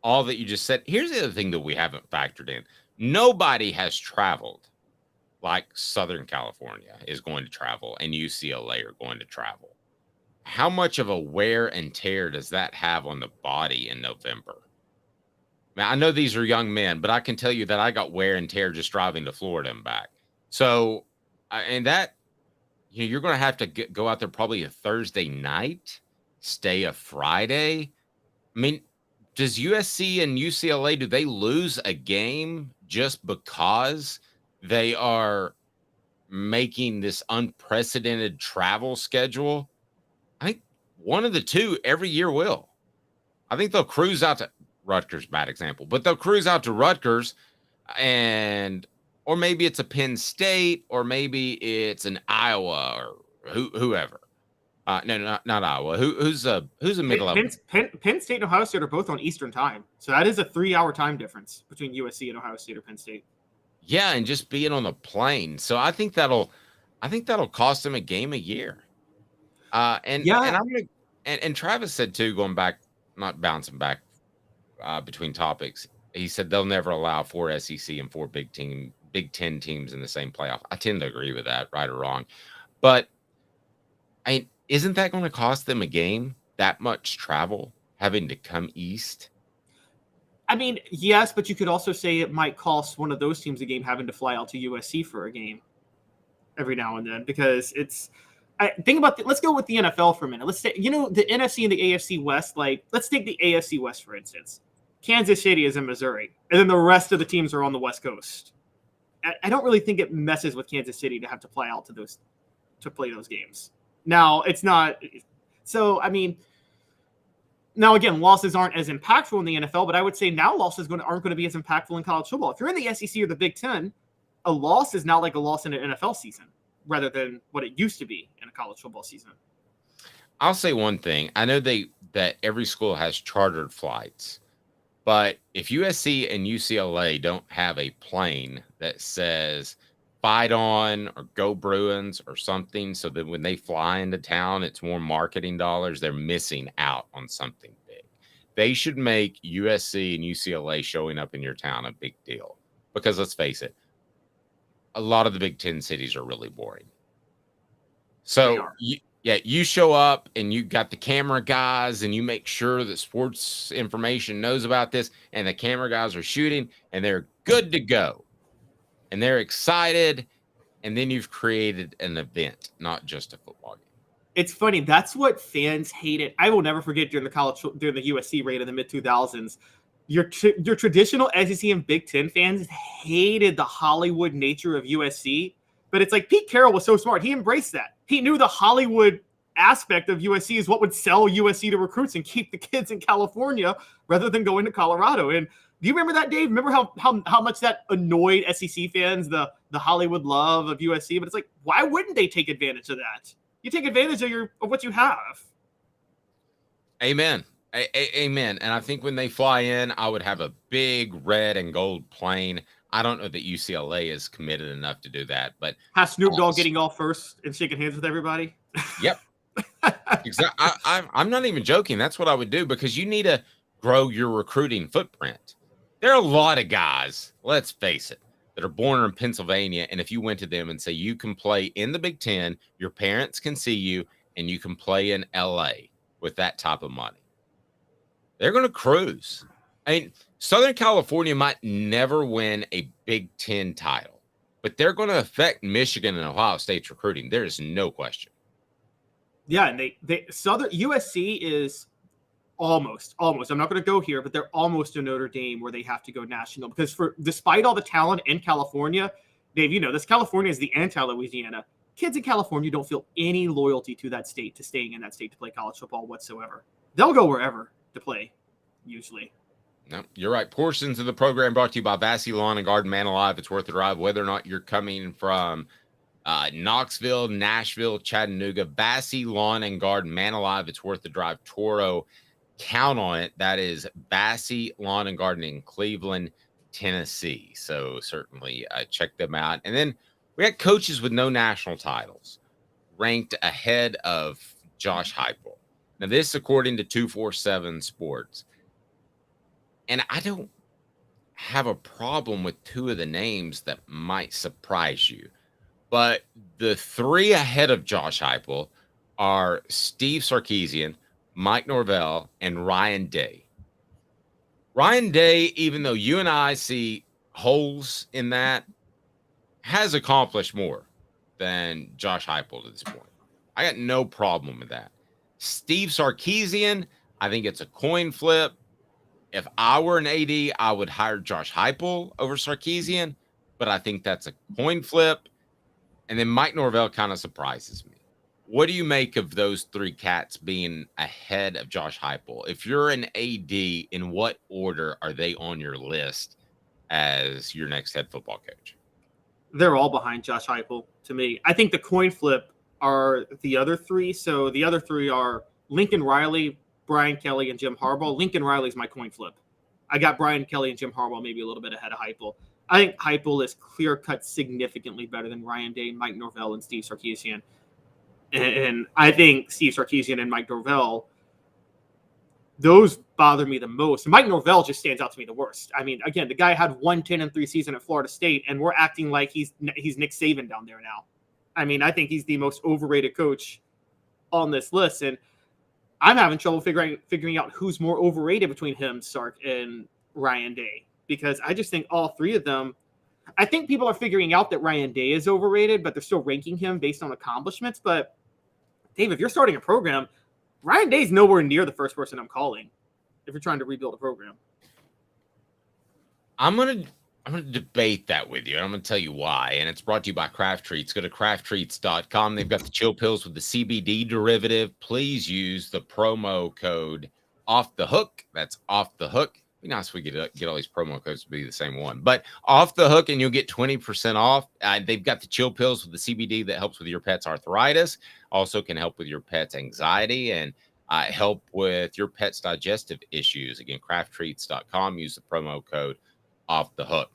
all that you just said. Here's the other thing that we haven't factored in. Nobody has traveled like Southern California is going to travel and UCLA are going to travel. How much of a wear and tear does that have on the body in November? Now, I know these are young men, but I can tell you that I got wear and tear just driving to Florida and back. So, and that, you're going to have to go out there probably a Thursday night, stay a Friday. I mean, does USC and UCLA, do they lose a game just because they are making this unprecedented travel schedule? I think one of the two every year will. I think they'll cruise out to Rutgers, bad example, but they'll cruise out to Rutgers or maybe it's a Penn State, or maybe it's an Iowa or whoever. No, not Iowa. Who's a middle level? Penn State and Ohio State are both on Eastern time, so that is a 3-hour time difference between USC and Ohio State or Penn State. Yeah, and just being on the plane. So I think that'll cost them a game a year. And Travis said too, going back, not bouncing back between topics. He said they'll never allow 4 SEC and 4 Big Ten teams in the same playoff. I tend to agree with that, right or wrong. But isn't that going to cost them a game? That much travel, having to come east? I mean, yes, but you could also say it might cost one of those teams a game having to fly out to USC for a game every now and then, because think about let's go with the NFL for a minute. Let's say, the NFC and the AFC West, let's take the AFC West, for instance. Kansas City is in Missouri, and then the rest of the teams are on the West Coast. I don't really think it messes with Kansas City to have to fly out to play those games. Now, it's not. So, I mean, now again, losses aren't as impactful in the NFL, but I would say now losses aren't going to be as impactful in college football. If you're in the SEC or the Big Ten, a loss is now like a loss in an NFL season rather than what it used to be in a college football season. I'll say one thing. I know that every school has chartered flights. But if USC and UCLA don't have a plane that says "Fight on" or "Go Bruins" or something, so that when they fly into town, it's more marketing dollars, they're missing out on something big. They should make USC and UCLA showing up in your town a big deal. Because let's face it, a lot of the Big Ten cities are really boring. So you show up and you got the camera guys and you make sure that sports information knows about this, and the camera guys are shooting and they're good to go and they're excited. And then you've created an event, not just a football game. It's funny. That's what fans hated. I will never forget during the USC raid in the mid-2000s. Your traditional SEC and Big Ten fans hated the Hollywood nature of USC. But it's like Pete Carroll was so smart. He embraced that. He knew the Hollywood aspect of USC is what would sell USC to recruits and keep the kids in California rather than going to Colorado. And do you remember that, Dave? Remember how much that annoyed SEC fans, the Hollywood love of USC? But it's like, why wouldn't they take advantage of that? You take advantage of what you have. Amen. Amen. And I think when they fly in, I would have a big red and gold plane. I don't know that UCLA is committed enough to do that, but have Snoop Dogg getting off first and shaking hands with everybody. Yep. Exactly. I'm not even joking. That's what I would do, because you need to grow your recruiting footprint. There are a lot of guys, let's face it, that are born in Pennsylvania. And if you went to them and say, you can play in the Big Ten, your parents can see you, and you can play in LA with that type of money, they're going to cruise. I mean, Southern California might never win a Big Ten title, but they're going to affect Michigan and Ohio State's recruiting. There is no question. Yeah, and USC is almost. I'm not going to go here, but they're almost a Notre Dame where they have to go national, because despite all the talent in California, Dave, you know this. California is the anti-Louisiana. Kids in California don't feel any loyalty to that state, to staying in that state to play college football whatsoever. They'll go wherever to play, usually. No, you're right. Portions of the program brought to you by Vassy Lawn and Garden. Man alive, it's worth the drive. Whether or not you're coming from Knoxville, Nashville, Chattanooga, Vassy Lawn and Garden, man alive, it's worth the drive. Toro, count on it. That is Vassy Lawn and Garden in Cleveland, Tennessee. So certainly check them out. And then we got coaches with no national titles ranked ahead of Josh Heupel. Now, this according to 247 Sports. And I don't have a problem with two of the names that might surprise you. But the three ahead of Josh Heupel are Steve Sarkisian, Mike Norvell, and Ryan Day. Ryan Day, even though you and I see holes in that, has accomplished more than Josh Heupel to this point. I got no problem with that. Steve Sarkisian, I think it's a coin flip. If I were an AD, I would hire Josh Heupel over Sarkisian, but I think that's a coin flip. And then Mike Norvell kind of surprises me. What do you make of those three cats being ahead of Josh Heupel? If you're an AD, in what order are they on your list as your next head football coach? They're all behind Josh Heupel to me. I think the coin flip are the other three. So the other three are Lincoln Riley, Brian Kelly, and Jim Harbaugh. Lincoln Riley's my coin flip. I got Brian Kelly and Jim Harbaugh maybe a little bit ahead of Heupel. I think Heupel is clear-cut significantly better than Ryan Day, Mike Norvell, and Steve Sarkisian. And I think Steve Sarkisian and Mike Norvell, those bother me the most. Mike Norvell just stands out to me the worst. I mean, again, the guy had 1-10-3 season at Florida State, and we're acting like he's Nick Saban down there now. I mean, I think he's the most overrated coach on this list, and I'm having trouble figuring out who's more overrated between him, Sark, and Ryan Day, because I just think all three of them. I think people are figuring out that Ryan Day is overrated, but they're still ranking him based on accomplishments. But Dave, if you're starting a program, Ryan Day's nowhere near the first person I'm calling if you're trying to rebuild a program. I'm gonna debate that with you, and I'm gonna tell you why. And it's brought to you by Craft Treats. Go to crafttreats.com. They've got the chill pills with the CBD derivative. Please use the promo code Off the Hook. That's Off the Hook. Be nice if we get all these promo codes to be the same one, but Off the Hook, and you'll get 20% off. They've got the chill pills with the CBD that helps with your pet's arthritis, also can help with your pet's anxiety, and help with your pet's digestive issues. Again, crafttreats.com. Use the promo code Off the Hook.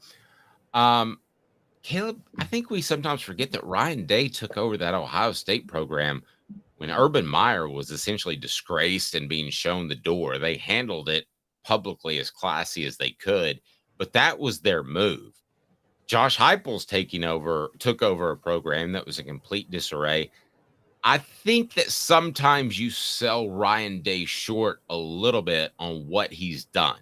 Caleb, I think we sometimes forget that Ryan Day took over that Ohio State program when Urban Meyer was essentially disgraced and being shown the door. They handled it publicly as classy as they could, but that was their move. Josh Heupel's took over a program that was a complete disarray. I think that sometimes you sell Ryan Day short a little bit on what he's done.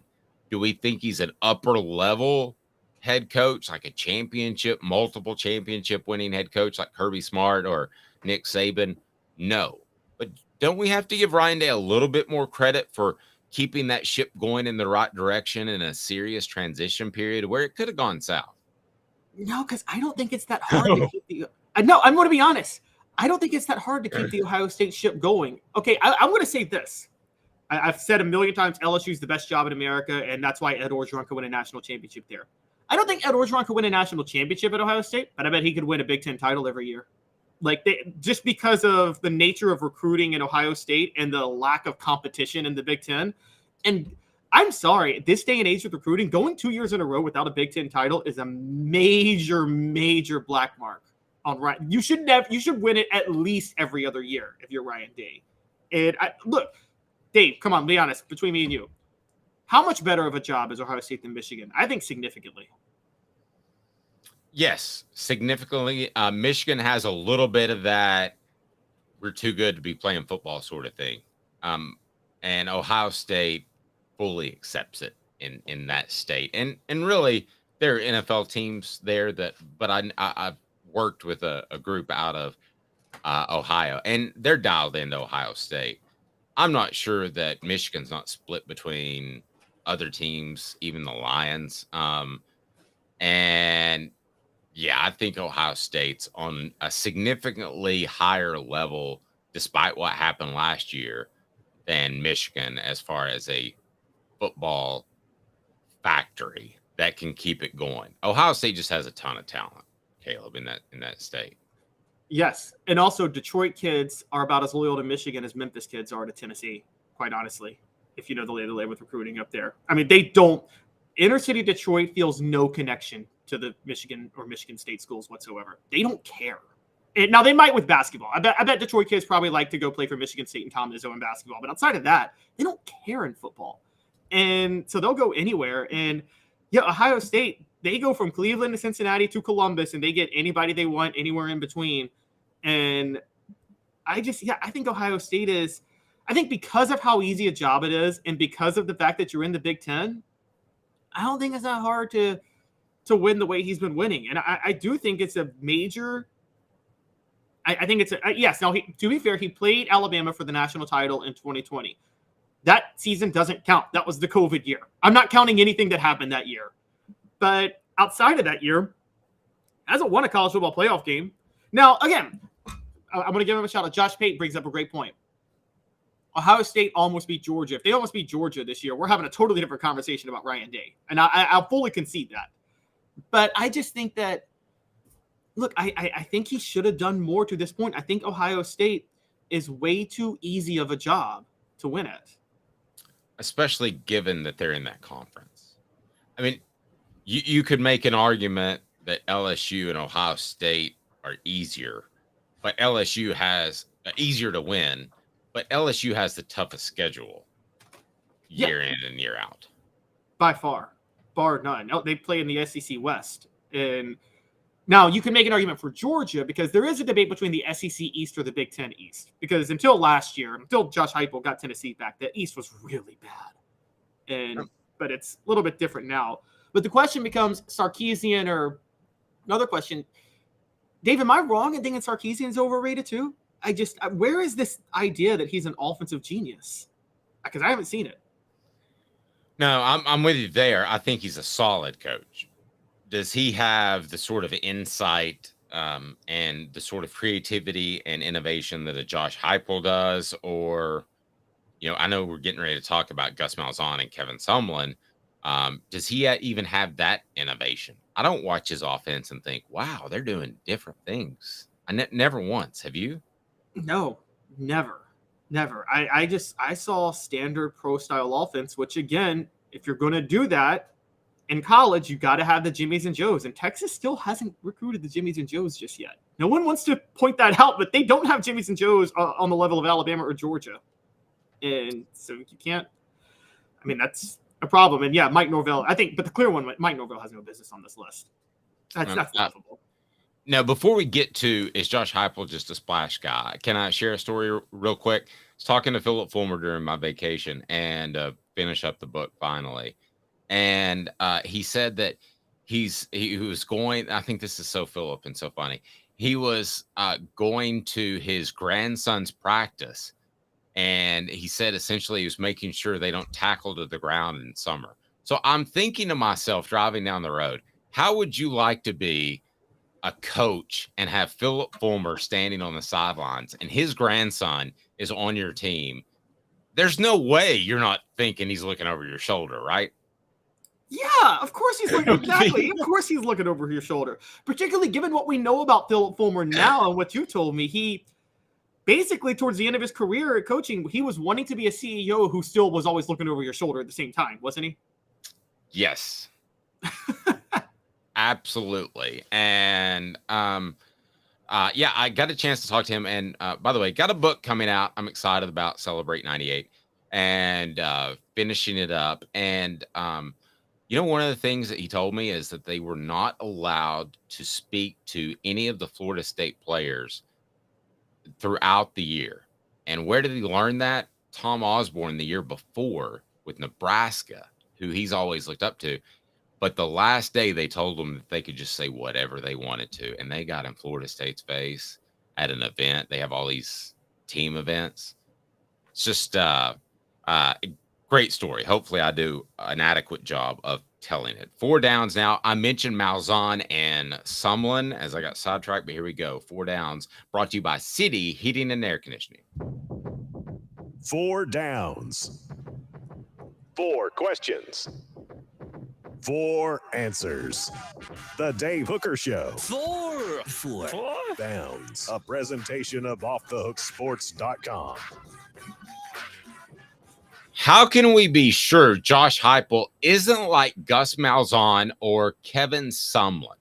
Do we think he's an upper level head coach, like a multiple championship winning head coach like Kirby Smart or Nick Saban? No. But don't we have to give Ryan Day a little bit more credit for keeping that ship going in the right direction in a serious transition period where it could have gone south? No, because I don't think it's that hard to keep the. No, I'm going to be honest. I don't think it's that hard to keep the Ohio State ship going. Okay, I'm going to say this. I've said a million times LSU's the best job in America, and that's why Ed Orgeron could win a national championship there. I don't think Ed Orgeron could win a national championship at Ohio State, but I bet he could win a Big Ten title every year. Just because of the nature of recruiting in Ohio State and the lack of competition in the Big Ten. And I'm sorry, this day and age with recruiting, going 2 years in a row without a Big Ten title is a major, major black mark on Ryan. You should win it at least every other year if you're Ryan Day. And look, Dave, come on, be honest, between me and you. How much better of a job is Ohio State than Michigan? I think significantly. Yes, significantly. Michigan has a little bit of that we're too good to be playing football sort of thing. And Ohio State fully accepts it in that state. And really, there are NFL teams there but I've worked with a group out of Ohio, and they're dialed into Ohio State. I'm not sure that Michigan's not split between other teams, even the Lions. And Yeah, I think Ohio State's on a significantly higher level, despite what happened last year, than Michigan as far as a football factory that can keep it going. Ohio State just has a ton of talent, Caleb, in that state. Yes, and also Detroit kids are about as loyal to Michigan as Memphis kids are to Tennessee, quite honestly, if you know the lay of the land with recruiting up there. I mean, they don't – inner city Detroit feels no connection to the Michigan or Michigan State schools whatsoever. They don't care. And now, they might with basketball. I bet Detroit kids probably like to go play for Michigan State and Tom Izzo in basketball. But outside of that, they don't care in football. And so they'll go anywhere. And, yeah, Ohio State, they go from Cleveland to Cincinnati to Columbus, and they get anybody they want anywhere in between. And I think Ohio State is – I think because of how easy a job it is and because of the fact that you're in the Big Ten, I don't think it's that hard to win the way he's been winning. And I do think it's a major – I think it's – yes. Now, to be fair, he played Alabama for the national title in 2020. That season doesn't count. That was the COVID year. I'm not counting anything that happened that year. But outside of that year, hasn't won a college football playoff game. Now, again, I'm going to give him a shout out. Josh Payton brings up a great point. Ohio State almost beat Georgia. If they almost beat Georgia this year, we're having a totally different conversation about Ryan Day. And I'll fully concede that. But I just think that, look, I think he should have done more to this point. I think Ohio State is way too easy of a job to win it. Especially given that they're in that conference. I mean, you could make an argument that LSU and Ohio State are easier, but LSU has easier to win, but LSU has the toughest schedule year in and year out. By far, bar none. They play in the SEC West. And now you can make an argument for Georgia because there is a debate between the SEC East or the Big Ten East. Because until last year, until Josh Heupel got Tennessee back, the East was really bad. But it's a little bit different now. But the question becomes Sarkisian or another question. Dave, am I wrong in thinking Sarkisian's overrated too? Where is this idea that he's an offensive genius? Because I haven't seen it. No, I'm with you there. I think he's a solid coach. Does he have the sort of insight and the sort of creativity and innovation that a Josh Heupel does? Or, I know we're getting ready to talk about Gus Malzahn and Kevin Sumlin. Does he even have that innovation? I don't watch his offense and think, wow, they're doing different things. Never once. Have you? No, never. I saw standard pro style offense, which again, if you're going to do that in college, you got to have the Jimmies and Joes. And Texas still hasn't recruited the Jimmies and Joes just yet. No one wants to point that out, but they don't have Jimmies and Joes on the level of Alabama or Georgia. And so you can't, that's a problem. And yeah, Mike Norvell, I think, but the clear one, Mike Norvell has no business on this list. That's laughable. Now, before we get to, is Josh Heupel just a splash guy? Can I share a story real quick? I was talking to Philip Fulmer during my vacation and finish up the book finally. And he said that he was going, I think this is so Philip and so funny. He was going to his grandson's practice. And he said essentially he was making sure they don't tackle to the ground in summer. So I'm thinking to myself driving down the road, how would you like to be a coach and have Philip Fulmer standing on the sidelines and his grandson is on your team? There's no way you're not thinking he's looking over your shoulder, right? Yeah, of course he's looking exactly. Of course he's looking over your shoulder, particularly given what we know about Philip Fulmer now and what you told me. He basically towards the end of his career at coaching, he was wanting to be a CEO who still was always looking over your shoulder at the same time, wasn't he? Yes. Absolutely. And yeah, I got a chance to talk to him. And by the way, got a book coming out. I'm excited about Celebrate 98 and finishing it up. And one of the things that he told me is that they were not allowed to speak to any of the Florida State players throughout the year. And where did he learn that? Tom Osborne the year before with Nebraska, who he's always looked up to. But the last day they told them that they could just say whatever they wanted to. And they got in Florida State's face at an event. They have all these team events. It's just a great story. Hopefully I do an adequate job of telling it. 4 downs now. I mentioned Malzahn and Sumlin as I got sidetracked, but here we go. 4 downs brought to you by City Heating and Air Conditioning. 4 downs. 4 questions. 4 answers. The Dave Hooker Show. 4 Downs. A presentation of offthehooksports.com. How can we be sure Josh Heupel isn't like Gus Malzahn or Kevin Sumlin?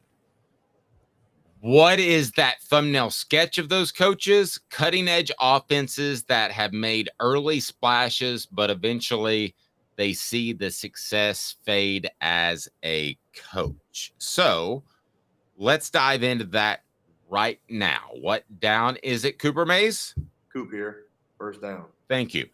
What is that thumbnail sketch of those coaches? Cutting-edge offenses that have made early splashes, but eventually they see the success fade as a coach. So let's dive into that right now. What down is it, Cooper Mays? Coop here. First down. Thank you.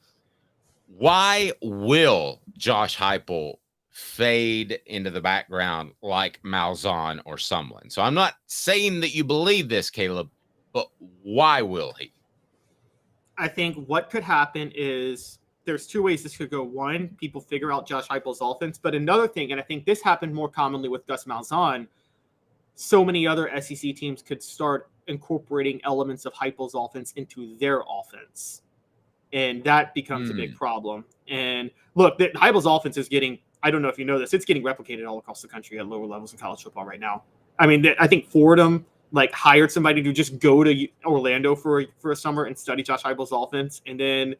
Why will Josh Heupel fade into the background like Malzahn or Sumlin? So I'm not saying that you believe this, Caleb, but why will he? I think what could happen is there's 2 ways this could go. One, people figure out Josh Heupel's offense. But another thing, and I think this happened more commonly with Gus Malzahn, so many other SEC teams could start incorporating elements of Heupel's offense into their offense. And that becomes a big problem. And look, Heupel's offense is getting, I don't know if you know this, it's getting replicated all across the country at lower levels of college football right now. I mean, I think Fordham hired somebody to just go to Orlando for a summer and study Josh Heupel's offense. And then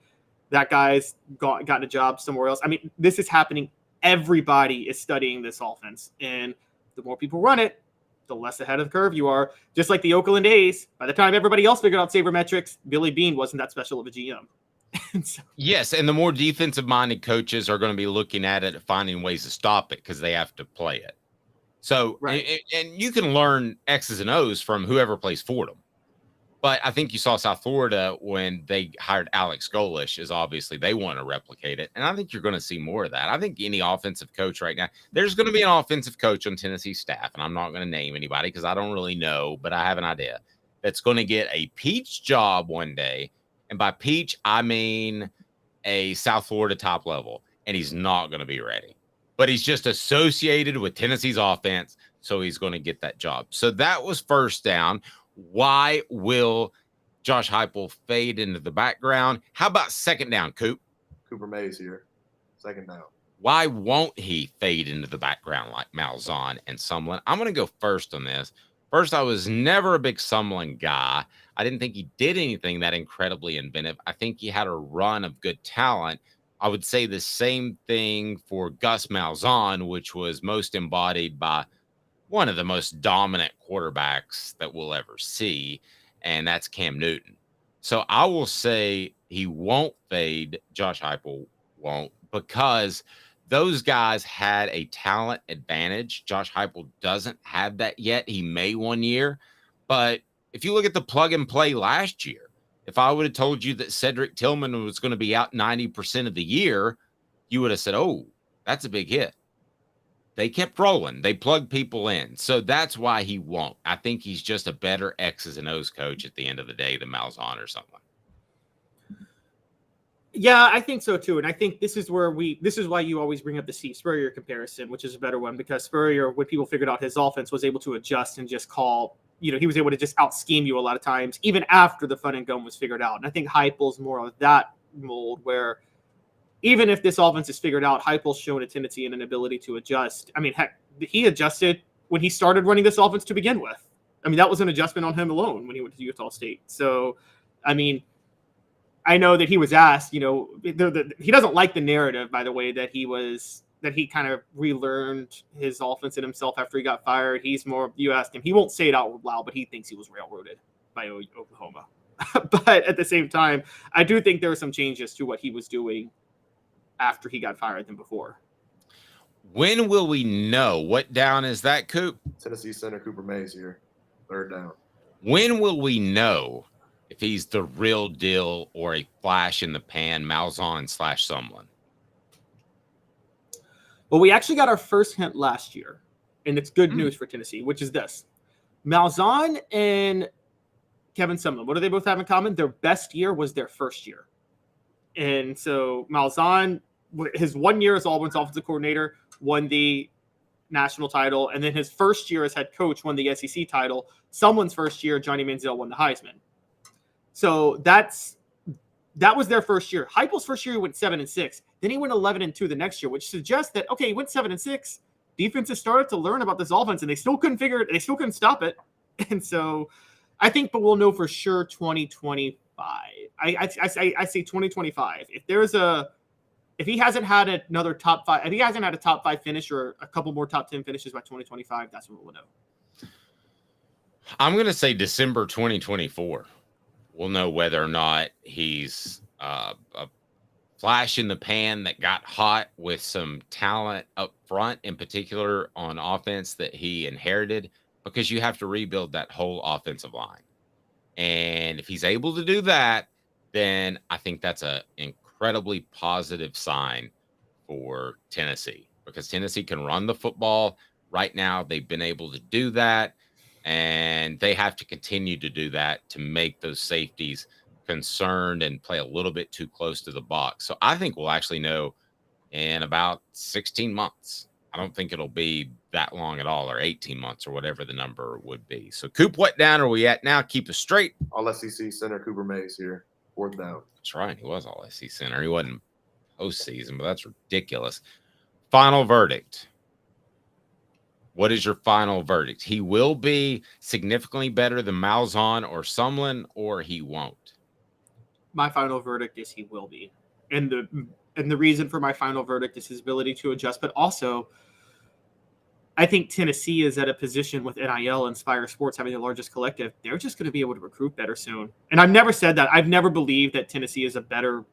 that guy's gotten a job somewhere else. I mean, this is happening. Everybody is studying this offense. And the more people run it, the less ahead of the curve you are. Just like the Oakland A's, by the time everybody else figured out sabermetrics, Billy Beane wasn't that special of a GM. Yes, and the more defensive-minded coaches are going to be looking at it, finding ways to stop it because they have to play it. So, right. And you can learn X's and O's from whoever plays Fordham. But I think you saw South Florida when they hired Alex Golish, is obviously they want to replicate it. And I think you're going to see more of that. I think any offensive coach right now, there's going to be an offensive coach on Tennessee staff, and I'm not going to name anybody because I don't really know, but I have an idea, that's going to get a Peach job one day. And by Peach, I mean a South Florida top level, and he's not going to be ready. But he's just associated with Tennessee's offense, so he's going to get that job. So that was first down. Why will Josh Heupel fade into the background? How about second down, Coop? Cooper Mays here. Second down. Why won't he fade into the background like Malzahn and Sumlin? I'm going to go first on this. First, I was never a big Sumlin guy. I didn't think he did anything that incredibly inventive. I think he had a run of good talent. I would say the same thing for Gus Malzahn, which was most embodied by one of the most dominant quarterbacks that we'll ever see, and that's Cam Newton. So I will say he won't fade. Josh Heupel won't, because those guys had a talent advantage. Josh Heupel doesn't have that yet. He may one year, but if you look at the plug and play last year, if I would have told you that Cedric Tillman was going to be out 90% of the year, you would have said, oh, that's a big hit. They kept rolling. They plugged people in. So that's why he won't. I think he's just a better X's and O's coach at the end of the day than Malzahn or something. Yeah, I think so too. And I think this is why you always bring up the Steve Spurrier comparison, which is a better one, because Spurrier, when people figured out his offense, was able to adjust and just call, he was able to just out scheme you a lot of times, even after the fun and gun was figured out. And I think Heupel's more of that mold, where even if this offense is figured out, Heupel's shown a tendency and an ability to adjust. I mean, heck, he adjusted when he started running this offense to begin with. I mean, that was an adjustment on him alone when he went to Utah State. So, I mean, I know that he was asked, he doesn't like the narrative, by the way, that he kind of relearned his offense in himself after he got fired. He's more, you asked him, he won't say it out loud, but he thinks he was railroaded by Oklahoma. But at the same time, I do think there were some changes to what he was doing after he got fired than before. When will we know? What down is that, Coop? Tennessee center Cooper Mays here. Third down. When will we know if he's the real deal or a flash in the pan Malzahn / Sumlin? Well, we actually got our first hint last year, and it's good news for Tennessee, which is this. Malzahn and Kevin Sumlin, what do they both have in common? Their best year was their first year. And so Malzahn, his 1 year as Auburn's offensive coordinator, won the national title, and then his first year as head coach won the SEC title. Someone's first year, Johnny Manziel won the Heisman. So that was their first year. Heupel's first year, he went 7-6. Then he went 11-2 the next year, which suggests that, okay, he went 7-6. Defenses started to learn about this offense, and they still couldn't figure it. They still couldn't stop it. And so I think, but we'll know for sure 2025. I say 2025. If he hasn't had another top 5, if he hasn't had a top 5 finish or a couple more top 10 finishes by 2025, that's what we'll know. I'm going to say December 2024. We'll know whether or not he's a flash in the pan that got hot with some talent up front, in particular on offense that he inherited, because you have to rebuild that whole offensive line. And if he's able to do that, then I think that's an incredibly positive sign for Tennessee, because Tennessee can run the football. Right now, they've been able to do that, and they have to continue to do that to make those safeties concerned and play a little bit too close to the box. So I think we'll actually know in about 16 months. I don't think it'll be that long at all, or 18 months, or whatever the number would be. So, Coop, what down are we at now? Keep us straight. All SEC center Cooper Mays here. 4th down. That's right. He was all SEC center. He wasn't postseason, but that's ridiculous. Final verdict. What is your final verdict? He will be significantly better than Malzahn or Sumlin, or he won't. My final verdict is he will be. And the reason for my final verdict is his ability to adjust, but also I think Tennessee is at a position with NIL and Spire Sports having the largest collective. They're just going to be able to recruit better soon. And I've never said that. I've never believed that Tennessee is a better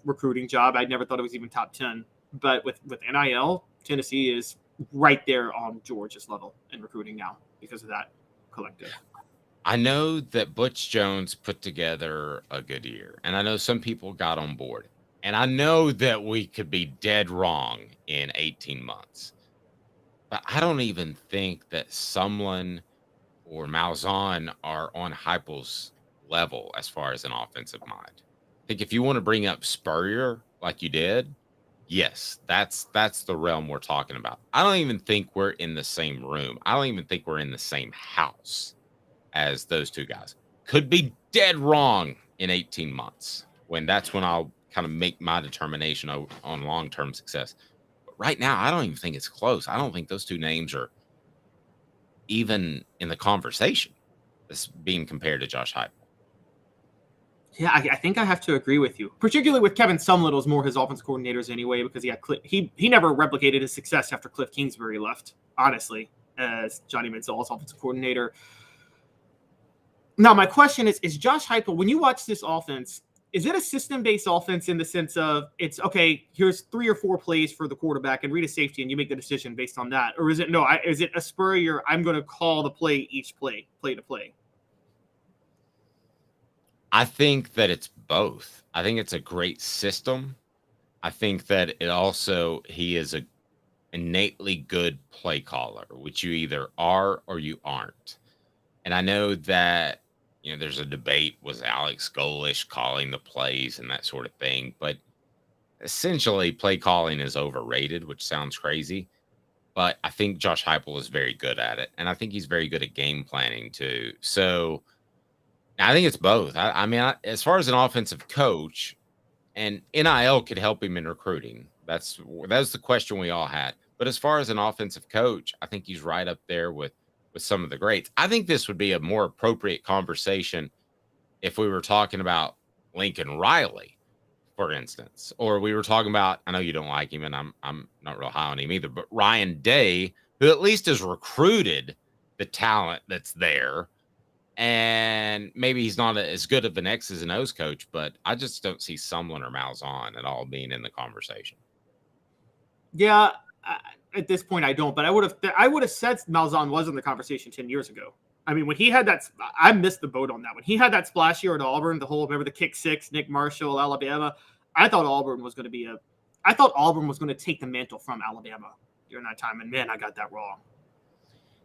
recruiting job. I never thought it was even top 10. But with NIL, Tennessee is right there on Georgia's level in recruiting now because of that collective. I know that Butch Jones put together a good year, and I know some people got on board. And I know that we could be dead wrong in 18 months. But I don't even think that Sumlin or Malzahn are on Heupel's level as far as an offensive mind. I think if you want to bring up Spurrier like you did, yes, that's the realm we're talking about. I don't even think we're in the same room. I don't even think we're in the same house as those two guys. Could be dead wrong in 18 months when I'll kind of make my determination on long-term success. But right now, I don't even think it's close. I don't think those two names are even in the conversation that's being compared to Josh Heupel. Yeah, I think I have to agree with you, particularly with Kevin Sumlin was more his offense coordinators anyway, because he never replicated his success after Cliff Kingsbury left, honestly, as Johnny Manziel's offensive coordinator. Now, my question is Josh Heupel, when you watch this offense, is it a system-based offense in the sense of it's, okay, here's 3 or 4 plays for the quarterback and read a safety and you make the decision based on that? Or is it, is it a Spurrier, I'm going to call the play each play to play? I think that it's both. I think it's a great system. I think that he is a innately good play caller, which you either are or you aren't. And I know that, there's a debate, was Alex Golish calling the plays and that sort of thing, but essentially play calling is overrated, which sounds crazy, but I think Josh Heupel is very good at it. And I think he's very good at game planning too. So I think it's both. I mean, as far as an offensive coach, and NIL could help him in recruiting. That's the question we all had. But as far as an offensive coach, I think he's right up there with some of the greats. I think this would be a more appropriate conversation if we were talking about Lincoln Riley, for instance, or we were talking about, I know you don't like him and I'm not real high on him either, but Ryan Day, who at least has recruited the talent that's there. And maybe he's not as good of an X's and O's coach, but I just don't see Sumlin or Malzahn at all being in the conversation. Yeah, at this point I don't, but I would have said Malzahn was in the conversation 10 years ago. I mean, when he had that, I missed the boat on that. When he had that splash year at Auburn, remember the kick 6, Nick Marshall, Alabama. I thought Auburn was going to take the mantle from Alabama during that time, and man, I got that wrong.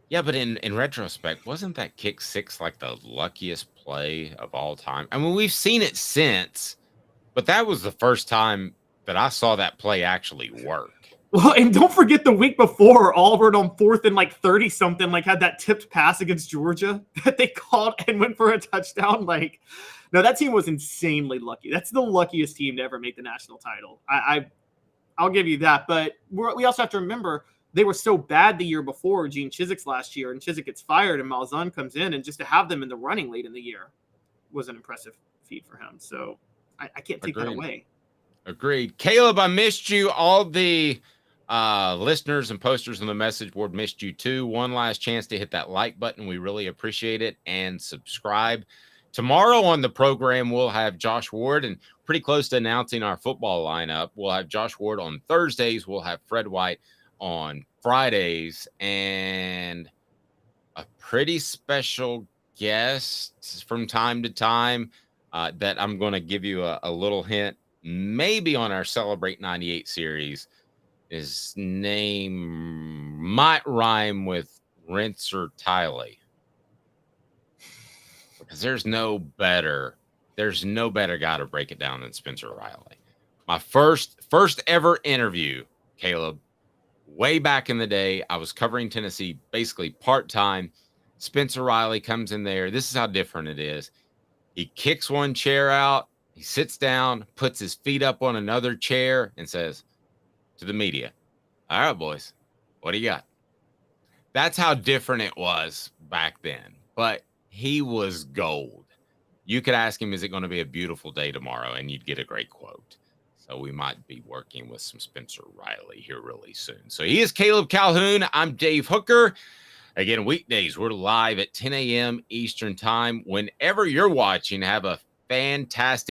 Yeah, but in retrospect, wasn't that kick 6 like the luckiest play of all time? I mean, we've seen it since, but that was the first time that I saw that play actually work. Well, and don't forget the week before, Auburn on 4th and like 30 something, like had that tipped pass against Georgia that they called and went for a touchdown. Like, no, that team was insanely lucky. That's the luckiest team to ever make the national title. I'll give you that. But we also have to remember they were so bad the year before, Gene Chizik's last year, and Chizik gets fired and Malzahn comes in, and just to have them in the running late in the year was an impressive feat for him. So I can't take that away. Agreed. Caleb, I missed you. All the listeners and posters on the message board missed you too. One last chance to hit that like button. We really appreciate it. And subscribe. Tomorrow on the program, we'll have Josh Ward, and pretty close to announcing our football lineup. We'll have Josh Ward on Thursdays. We'll have Fred White on Fridays, and a pretty special guest from time to time that I'm going to give you a little hint, maybe on our Celebrate 98 series. His name might rhyme with Rinse or Tiley. Because there's no better guy to break it down than Spencer Riley. My first ever interview, Caleb, way back in the day, I was covering Tennessee basically part-time. Spencer Riley comes in there. This is how different it is. He kicks one chair out. He sits down, puts his feet up on another chair, and says to the media, "All right, boys, what do you got?" That's how different it was back then. But he was gold. You could ask him, is it going to be a beautiful day tomorrow? And you'd get a great quote. So we might be working with some Spencer Riley here really soon. So he is Caleb Calhoun. I'm Dave Hooker. Again, weekdays, we're live at 10 a.m. Eastern time. Whenever you're watching, have a fantastic